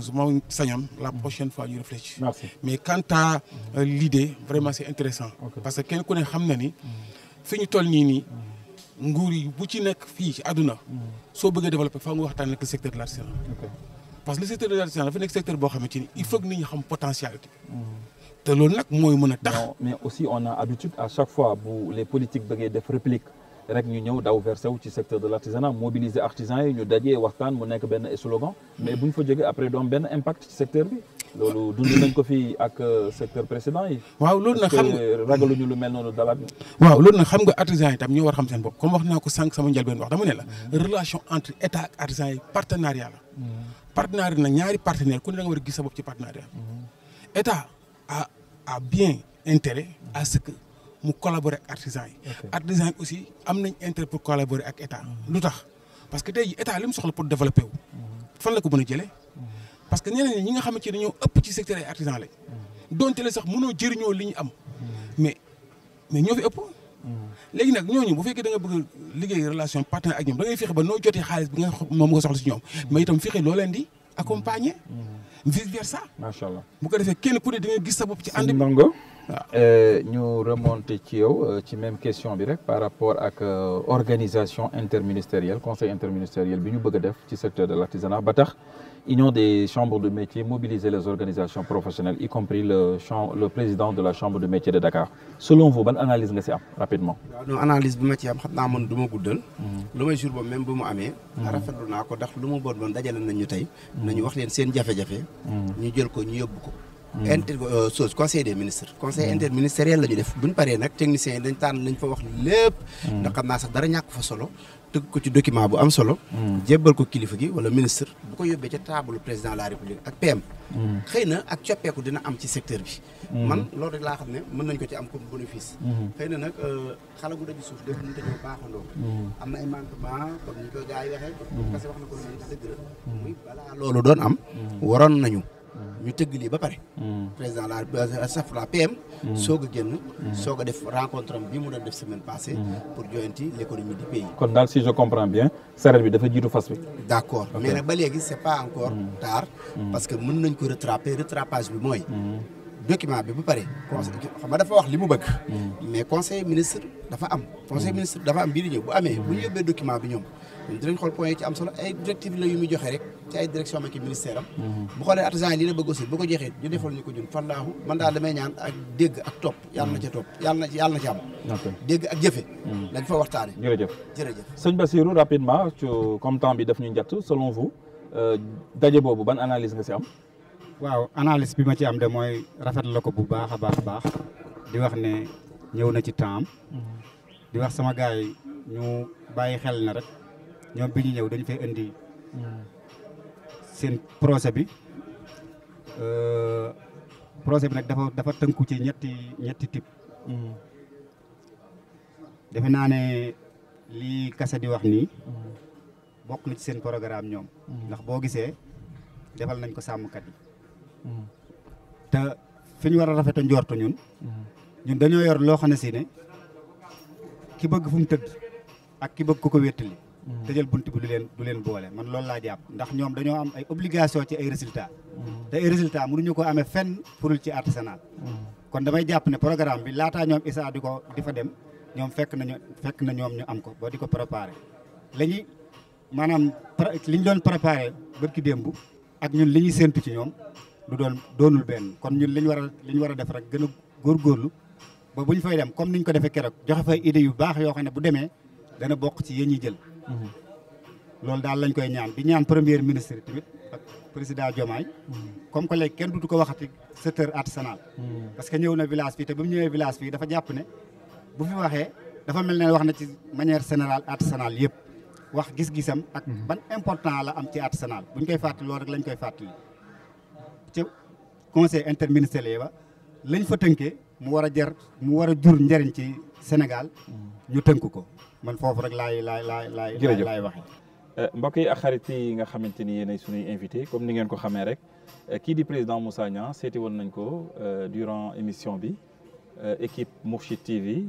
su ma sañoon la prochaine fois ñu réfléchir. Mais quant à l'idée vraiment c'est intéressant parce que kenn ku ne xam na ni fi ñu toll nii nguur yi bu ci nekk fii ci àdduna soo bëggee développer faa nga waxtaan ak le secteur de l'artisanat parce que le secteur de l'artisanat dafa nekk secteur boo xamante ni il faut que nit ñi xam potentialité te loolu nag mooy mën a tax. mais aussi on a habitude à chaque fois bu les politiques bëggee def réplique rek ñu ñëw daw versé wu ci secteur de l'artisanat mobiliser artisans yi ñu dajee waxtaan mu nekk benn slogan mais bu ñu fa jógee après doom benn impact ci secteur bi loolu dund nañ ko fii ak secteur précédent yi. waaw loolu nag xam nga ragaluñu lu mel noonu dalaat. waaw loolu nag xam nga artisans yi tam ñoo war xam seen bopp comme wax naa ko sànq sama njëlbeen wax dama ne la relation entre état ak artisans yi partenariat la. partenariat nag ñaari partenaire ku ne da nga war a gis sa bopp ci partenariat. état a bien intérêt à ce que mu collaborer ak artisans yi. artisans yi aussi am nañ intérêt pour collaborer ak état. lu tax parce que tey jii état li mu soxla pour développer wu. fan la ko mën a jëlee. parce que ñeneen ñi nga xamante ne dañoo ëpp ci secteur ay artisans lañ. donte la sax mënoo jëriñoo li ñu am. mais ñoo fi ëpp. léegi nag ñooñu bu fekkee da nga bëgg liggéey relation partenaire ak ñoom da ngay fexe ba noo jotee xaalis bi nga moom nga soxla si ñoom. mais itam fexe loo leen di accompagner. vice versa. macha allah bu ko defee kenn ku ne da nga gis sa bopp ci ànd bi. Ndongo ñu remonté ci yow ci même question bi rek par rapport ak organisation interministérielle conseil interministériel bi ñu bëgg a def ci secteur de l'artisanat ba tax union des chambres de métiers mobiliser les organisations professionnelles y compris le président de la chambre de métiers de Dakar selon vous ban analyse nga si am rapidement. waaw non analyse bi ma ci am xam naa man du ma guddal. lu may jour boobu même bu mu amee. rafetlu naa ko ndax lu mu bon dajale nañ ñu tey. nañu wax leen seen jafe-jafe. ñu jël ko ñu yóbbu ko. conseil des ministres conseil interministériel la ñu def bu ñu paree nag techniciens yi dañ tànn lañ fa wax lépp. ndax xam naa sax dara ñàkk fa solo. tëgg ko ci document bu am solo. jébbal ko kilifa gi wala ministre bu ko yóbbee ca table président de la république ak PM. xëy na ak coppeeku dina am ci secteur bi. man loolu rek laa xam ne mën nañ ko ci am comme bénéfice. xëy na nag xala gu daju suuf def mënut a ñëw baaxandoo. am na ay manquement comme ni ko gars yi waxee. parce que wax na ko lu dëgg la. muy balaa loolu doon am. waroon nañu. ñu tëgg lii ba pare. président la PM. soog a génn. soog a def rencontre am bi mu doon def semaine passée. pour joyanti l'économie du pays. kon daal si je comprends bien sareet bi dafa jiitu fas bi. d'accord mais nag ba léegi c'est pas encore tard. parce que mën nañ ko rattrapage bi mooy. document bi bu pare. xam nga dafa wax li mu bëgg. mais conseil ministre dafa am. conseil ministre dafa am bii di ñëw bu amee bu ñu yóbbee document bi ñoom. dinañ xool point yi ci am solo ay directives la yu muy joxe rek ci ay direction ak ministère am. bu xoolee artisan yi lii la bëgg aussi bu ko jeexee ñu defal ñu ko ñun fallaahu man daal damay ñaan ak dégg ak topp yàlla na ca topp yàlla na ci am. dégg ak jëfe dañ fa waxtaane jërëjëf jërëjëf. sëñ Bassirou rapidement comme temps bi daf ñu njatt selon vous daje boobu ban analyse nga si am. waaw analyse bi ma ci am de mooy rafetlu la ko bu baax a baax di wax ne ñëw na ci temps di wax sama gars yi ñu bàyyi xel na rek. ñoom bi ñu ñëw dañu fay indi seen projet bi nag dafa tënku ci ñetti type defe naa ne lii kase di wax nii bokk na ci seen programme ñoom ndax boo gisee defal nañ ko sàmmkat yi te fi ñu war a rafet a njortu ñun dañoo yor loo xam ne si ne ki bëgg fu mu tëdd ak ki bëgg ko wéttali tëjal bunt bi du leen boole man loolu laa jàpp ndax ñoom dañoo am ay obligation ci ay résultats te ay résultats mënuñu ko amee fenn furul ci artisanal kon damay jàpp ne programme bi laataa ñoom ISA di fa dem ñoom fekk na ñoom ñu am ko ba di ko préparé lañuy maanaam li ñu doon préparé bërki démb ak ñun li ñuy séentu ci ñoom doonul benn kon ñun li ñu war a def rek gën a góorgóorlu ba bu ñu fay dem comme ni ñu ko defee keroog joxe fay idée yu baax yoo xam ne bu demee dana bokk ci yéen ñi jël loolu daal lañ koy ñaan di ñaan premier ministre tamit ak président Diomaye comme que léegi kenn dutu ko waxati secteur artisanal parce que ñëw na village fii te ba mu ñëwee village fii dafa jàpp ne bu fi waxee dafa mel ne wax na ci manière générale artisanal yëpp wax gis-gisam ak ban important la am ci artisanal bu ñu koy fàttali loolu rek lañ koy fàttali ci conseil interministériel ba lañ fa tënkee mu war a jur njëriñ ci Sénégal ñu tënk ko man foofu rek laay waxee. mbokk yi ak xarit yi nga xamante ni yéenay suñuy invité comme ni ngeen ko xamee rek kii di président Moussa Niang seeti woon nañ ko durant émission bi équipe Mourchid TV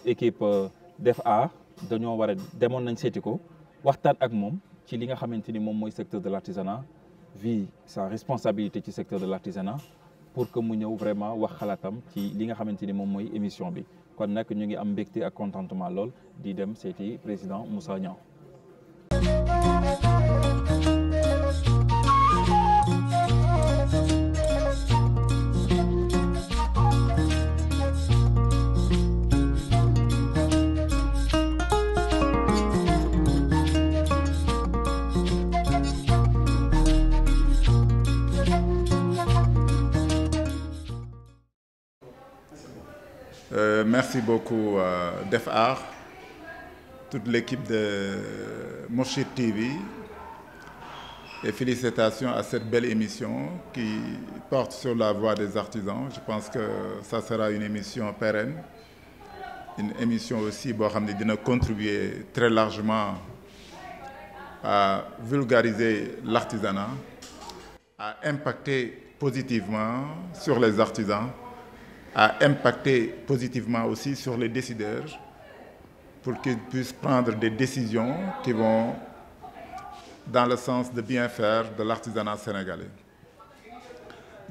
équipe Def Art dañoo war a demoon nañ seeti ko waxtaan ak moom ci li nga xamante ni moom mooy secteur de l'artisanat vu sa responsabilité ci secteur de l'artisanat pour que mu ñëw vraiment wax xalaatam ci li nga xamante ni moom mooy émission bi kon nag ñu ngi am mbégte ak contentement lool di dem seeti président Moussa Niang. Merci beaucoup Def Art, toute l'équipe de Mourchid TV et félicitations à cette belle émission qui porte sur la voix des artisans. Je pense que ça sera une émission pérenne, une émission aussi boo xam ne dina contribuer très largement à vulgariser l'artisanat, à impacter positivement sur les artisans, à impacter positivement aussi sur les décideurs pour qu'ils puissent prendre des décisions qui vont dans le sens de bien faire de l'artisanat sénégalais.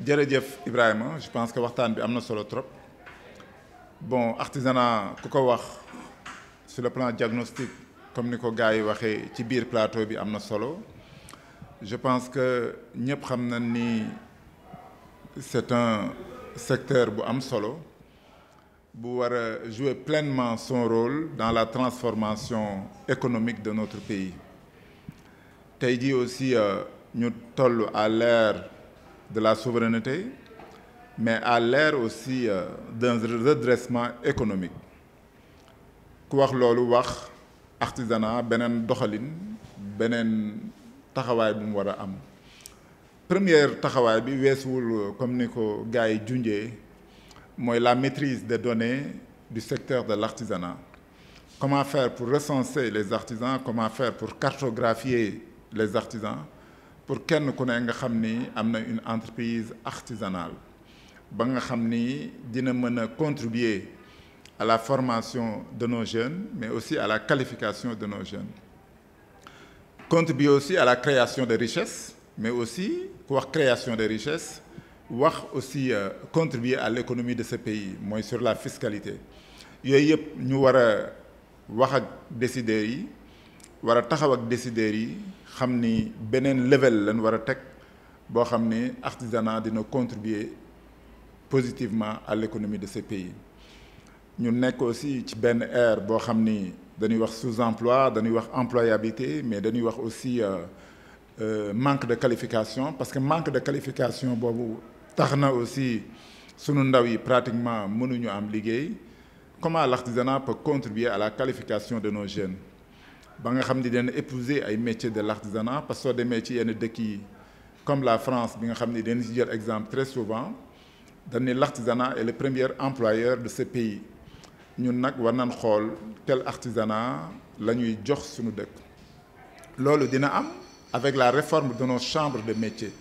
Jërëjëf Ibrahima, je pense que waxtaan bi am na solo trop. Bon, artisanat ku ko wax sur le plan diagnostic comme ni ko gars yi waxee ci biir plateau bi am na solo. Je pense que ñëpp xam na ni c'est un secteur bu am solo bu war a jouer pleinement son rôle dans la transformation économique de notre pays. Tey jii aussi ñu toll à l'ère de la souveraineté, mais à l'ère aussi d'un redressement économique. Ku wax loolu wax artisanat beneen doxalin beneen taxawaay bu mu war a am. Première taxawaay bi weesuwul comme ni ko gars yi junjee mooy la maîtrise des données du secteur de l'artisanat. Comment faire pour recenser les artisans, comment faire pour cartographier les artisans, pour kenn ku ne nga xam ni am na une entreprise artisanale ba nga xam ni dina mën a contribuer à la formation de nos jeunes, mais aussi à la qualification de nos jeunes. Contribuer aussi à la création de richesses, mais aussi ku wax création de richesses wax aussi contribuer à l'économie de ce pays mooy sur la fiscalité. Yooyu yëpp ñu war a wax ak décideurs yi war a taxaw ak décideurs yi xam ni beneen level lañ war a teg boo xam ni artisanat dina contribuer positivement à l'économie de ce pays. Ñu nekk aussi ci benn ère boo xam ni dañuy wax sous-emploi, dañuy wax employabilité, mais dañuy wax aussi manque de qualification, parce que manque de qualification boobu tax na aussi sunu ndaw yi pratiquement mënuñu am liggéey. Comment l'artisanat peut contribuer à la qualification de nos jeunes ba nga xam ni dina épouser ay métiers de l'artisanat, parce que soo demee ci yenn dëkk yi comme la France bi nga xam ni dañu ci jël exemple très souvent dañ ne l'artisanat est le premier employeur de ce pays. Ñun nag war nañ xool quel artisanat la ñuy jox suñu dëkk. Loolu dina am avec la réforme de nos chambres de métiers,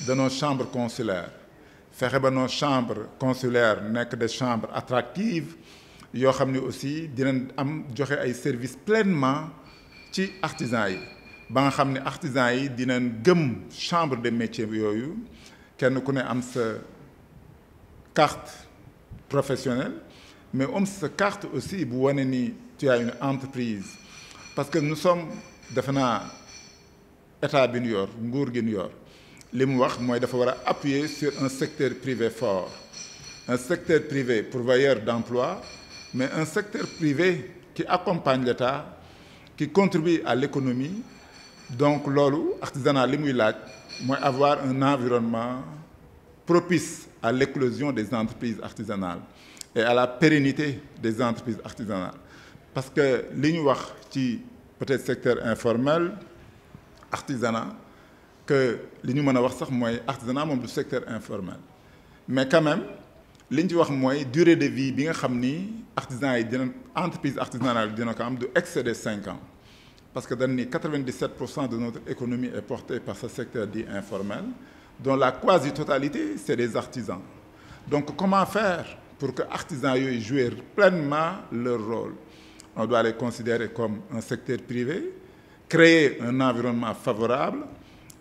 de nos chambres consulaires. Fexe ba nos chambres consulaires nekk des chambres attractives yoo xam ni aussi dinañ am joxe ay services pleinement ci artisans yi ba nga xam ne artisans yi dinañ gëm chambre de métiers yooyu kenn ku ne am sa carte professionnelle, mais am sa carte aussi bu wane ni tu as une entreprise, parce que nous sommes defe naa état bi ñu yor nguur gi ñu yor li mu wax mooy dafa war a appuyer sur un secteur privé fort, un secteur privé pourvoyeur d'emploi, mais un secteur privé qui accompagne l'État, qui contribue à l'économie. Donc loolu artisanat li muy laaj mooy avoir un environnement propice à l'éclosion des entreprises artisanales et à la pérennité des entreprises artisanales. Parce que li ñu wax ci peut-être secteur informel artisanat, que li ñu mën a wax sax mooy artisanat moom du secteur informel, mais quand même li ñu ci wax mooy durée de vie bi nga xam ni artisans yi dina entreprise artisanale dina ko am du excéder 5 ans, parce que dañ ni 97% de notre économie est portée par ce secteur dit informel, dont la quasi-totalité c'est des artisans. Donc comment faire pour que artisans yooyu jouer pleinement leur rôle? On doit les considérer comme un secteur privé, créer un environnement favorable,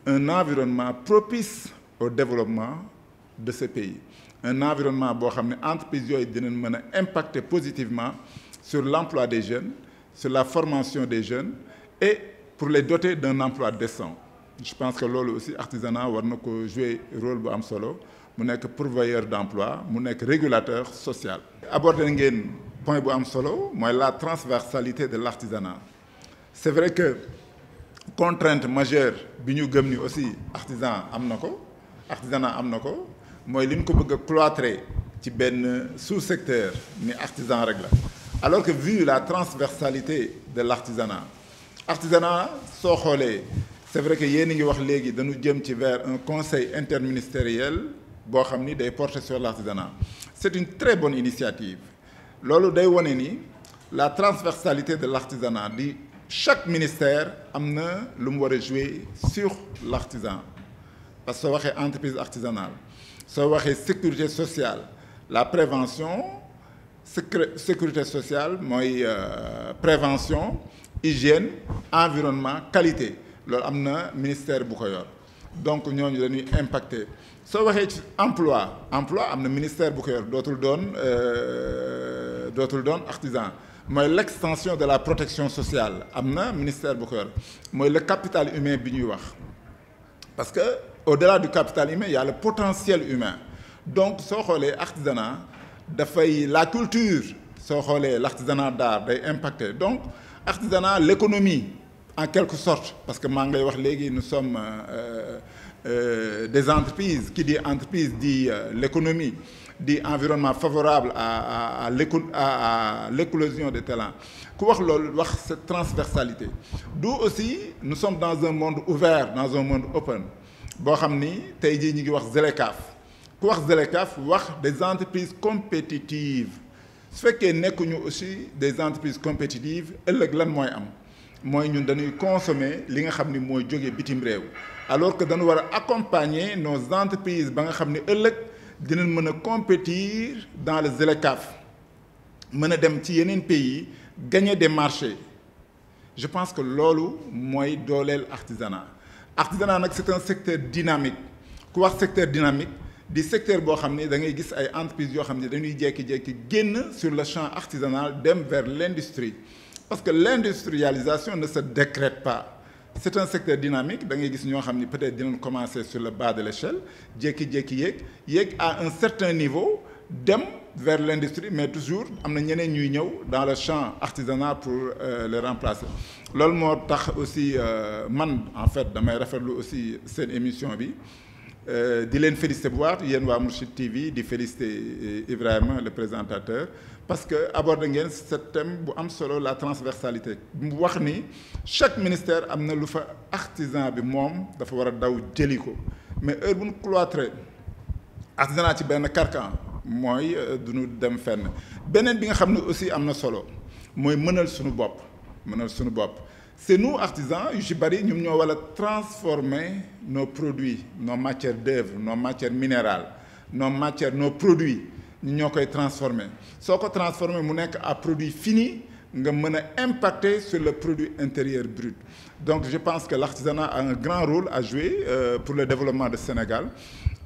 un environnement propice au développement de ce pays, un environnement boo xam ne entreprise yooyu dinañ mën a impacter positivement sur l'emploi des jeunes, sur la formation des jeunes et pour les doter d'un emploi décent. Je pense que loolu aussi artisanat war na ko jouer rôle bu am solo, mu nekk pourvoyeur d'emploi, mu nekk régulateur social. Aborder ngeen point bu am solo mooy la transversalité de l'artisanat. C'est vrai que contrainte majeure bi ñu gëm ni aussi artisanat am na ko mooy li ñu ko bëgg a cloîtrer ci benn sous-secteur ni artisan rek la, alors que vu la transversalité de l'artisanat soo xoolee c'est vrai que yéen a ngi wax léegi dañu jëm ci vers un conseil interministériel boo xam ni day porter sur l'artisanat. C'est une très bonne initiative loolu day wone ni la transversalité de l'artisanat di chaque ministère am na lu mu war a jouer sur l'artisan parce que soo waxee entreprise artisanale soo waxee sécurité sociale la prévention sécurité sociale mooy prévention hygiène environnement qualité loolu am na ministère bu ko yor donc ñooñu dañuy impacter soo waxee ci emploi am na ministère bu ko yor dootul doon artisan mooy l'extension de la protection sociale am na ministère bu ko yor mooy le capital humain bi ñuy wax parce que au-delà du capital humain il y a le potentiel humain donc soo xoolee artisanat dafay la culture soo xoolee l'artisanat d'art day impacter donc artisanat l'économie en quelque sorte parce que maa ngi lay wax léegi nous sommes des entreprises qui dit entreprise dit l'économie dit environnement favorable à l'éclosion des talents ku wax loolu wax cette transversalité d'où aussi nous sommes dans un monde ouvert dans un monde open boo xam ni tey jii ñu ngi wax ZLECAf ku wax ZLECAf wax des entreprises compétitives su fekkee nekkuñu aussi des entreprises compétitives ëllëg lan mooy am mooy ñun dañuy consommer li nga xam ni mooy jóge bitim réew alors que dañu war a accompagner nos entreprises ba nga xam ni ëllëg dinañ mën a compétir dans le ZLECAf mën a dem ci yeneen pays gagner des marchés je pense que loolu mooy dooleel artisanat nag c'est un secteur dynamique ku wax secteur dynamique di secteur boo xam ni da ngay gis ay entreprises yoo xam ni dañuy jékki-jékki génn sur le champ artisanal dem vers l'industrie parce que l'industrialisation ne se décrète pas c'est un secteur dynamique da ngay gis ñoo xam ni peut-être dinañ commencer sur le bas de l'échelle jékki-jékki yéeg à un certain niveau dem vers l'industrie mais toujours am na ñeneen ñuy ñëw dans le champ artisanal pour le remplacer loolu moo tax aussi man en fait damay rafetlu aussi seen émission bi di leen féliciter bu baax yéen waa Mourchid TV di féliciter Ibrahima le présentateur parce que aborder ngeen ce thème bu am solo la transversalité bu wax ni chaque ministère am na lu fa artisan bi moom dafa war a daw jëli ko mais heure bu ñu cloîtré artisanat ci benn carcan mooy du ñu dem fenn beneen bi nga xam ne aussi am na solo mooy mënal suñu bopp c'est nous artisans yu ci bari ñoom ñoo war a transformer nos produits nos matières d'œuvre nos matières minérales nos produits ñu ñoo koy transformer soo ko transformer mu nekk à produit fini nga mën a impacter sur le produit intérieur brut donc je pense que l'artisanat a un grand rôle à jouer pour le développement du Sénégal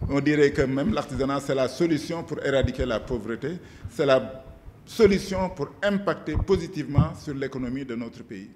on dirait que même l'artisanat c'est la solution pour éradiquer la pauvreté c'est la solution pour impacter positivement sur l'économie de notre pays.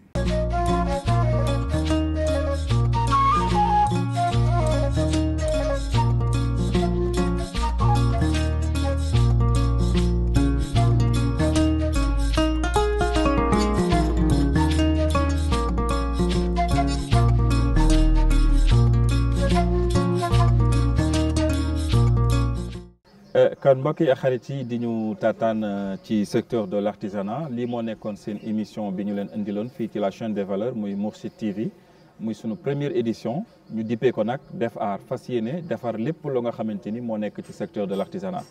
kon mbokk yi ak xarit yi di ñu taataan ci secteur de l'artisanat lii moo nekkoon seen émission bi ñu leen indiloon fii ci la chaîne des valeurs muy Mourchid TV muy sunu première édition ñu dippee ko nag def art fas yéene defar lépp lu nga xamante ni moo nekk ci secteur de l'artisanat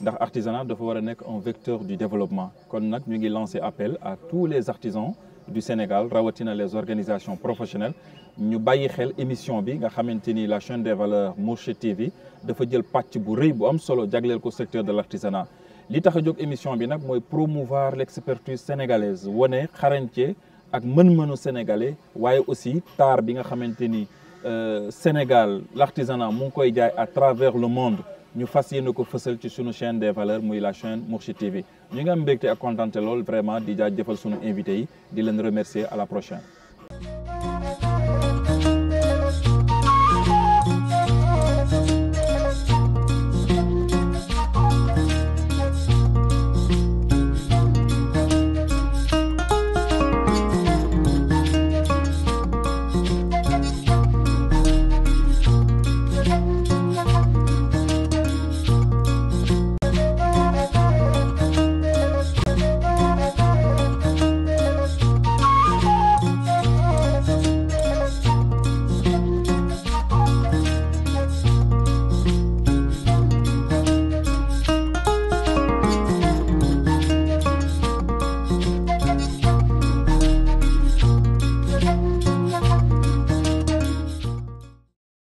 ndax artisanat dafa war a nekk un vecteur du développement kon nag ñu ngi lancer appel à tous les artisans du Sénégal rawatina les organisations professionnelles ñu bàyyi xel émission bi nga xamante ni la chaîne des valeurs Mourchid TV dafa jël pàcc bu rëy bu am solo jagleel ko secteur de l'artisanat li tax a jóg émission bi nag mooy promouvoir l'expertise sénégalaise wane xarañte ak mën-mënu sénégalais waaye aussi taar bi nga xamante ni Sénégal l'artisanat mu ngi koy jaay à travers le monde ñu fas yéene ko fësal ci sunu chaîne des valeurs muy la chaîne Mourchid TV ñu ngi am mbégte ak kontaante lool vraiment di jaajëfal sunu invité yi di leen remercier à la prochaine.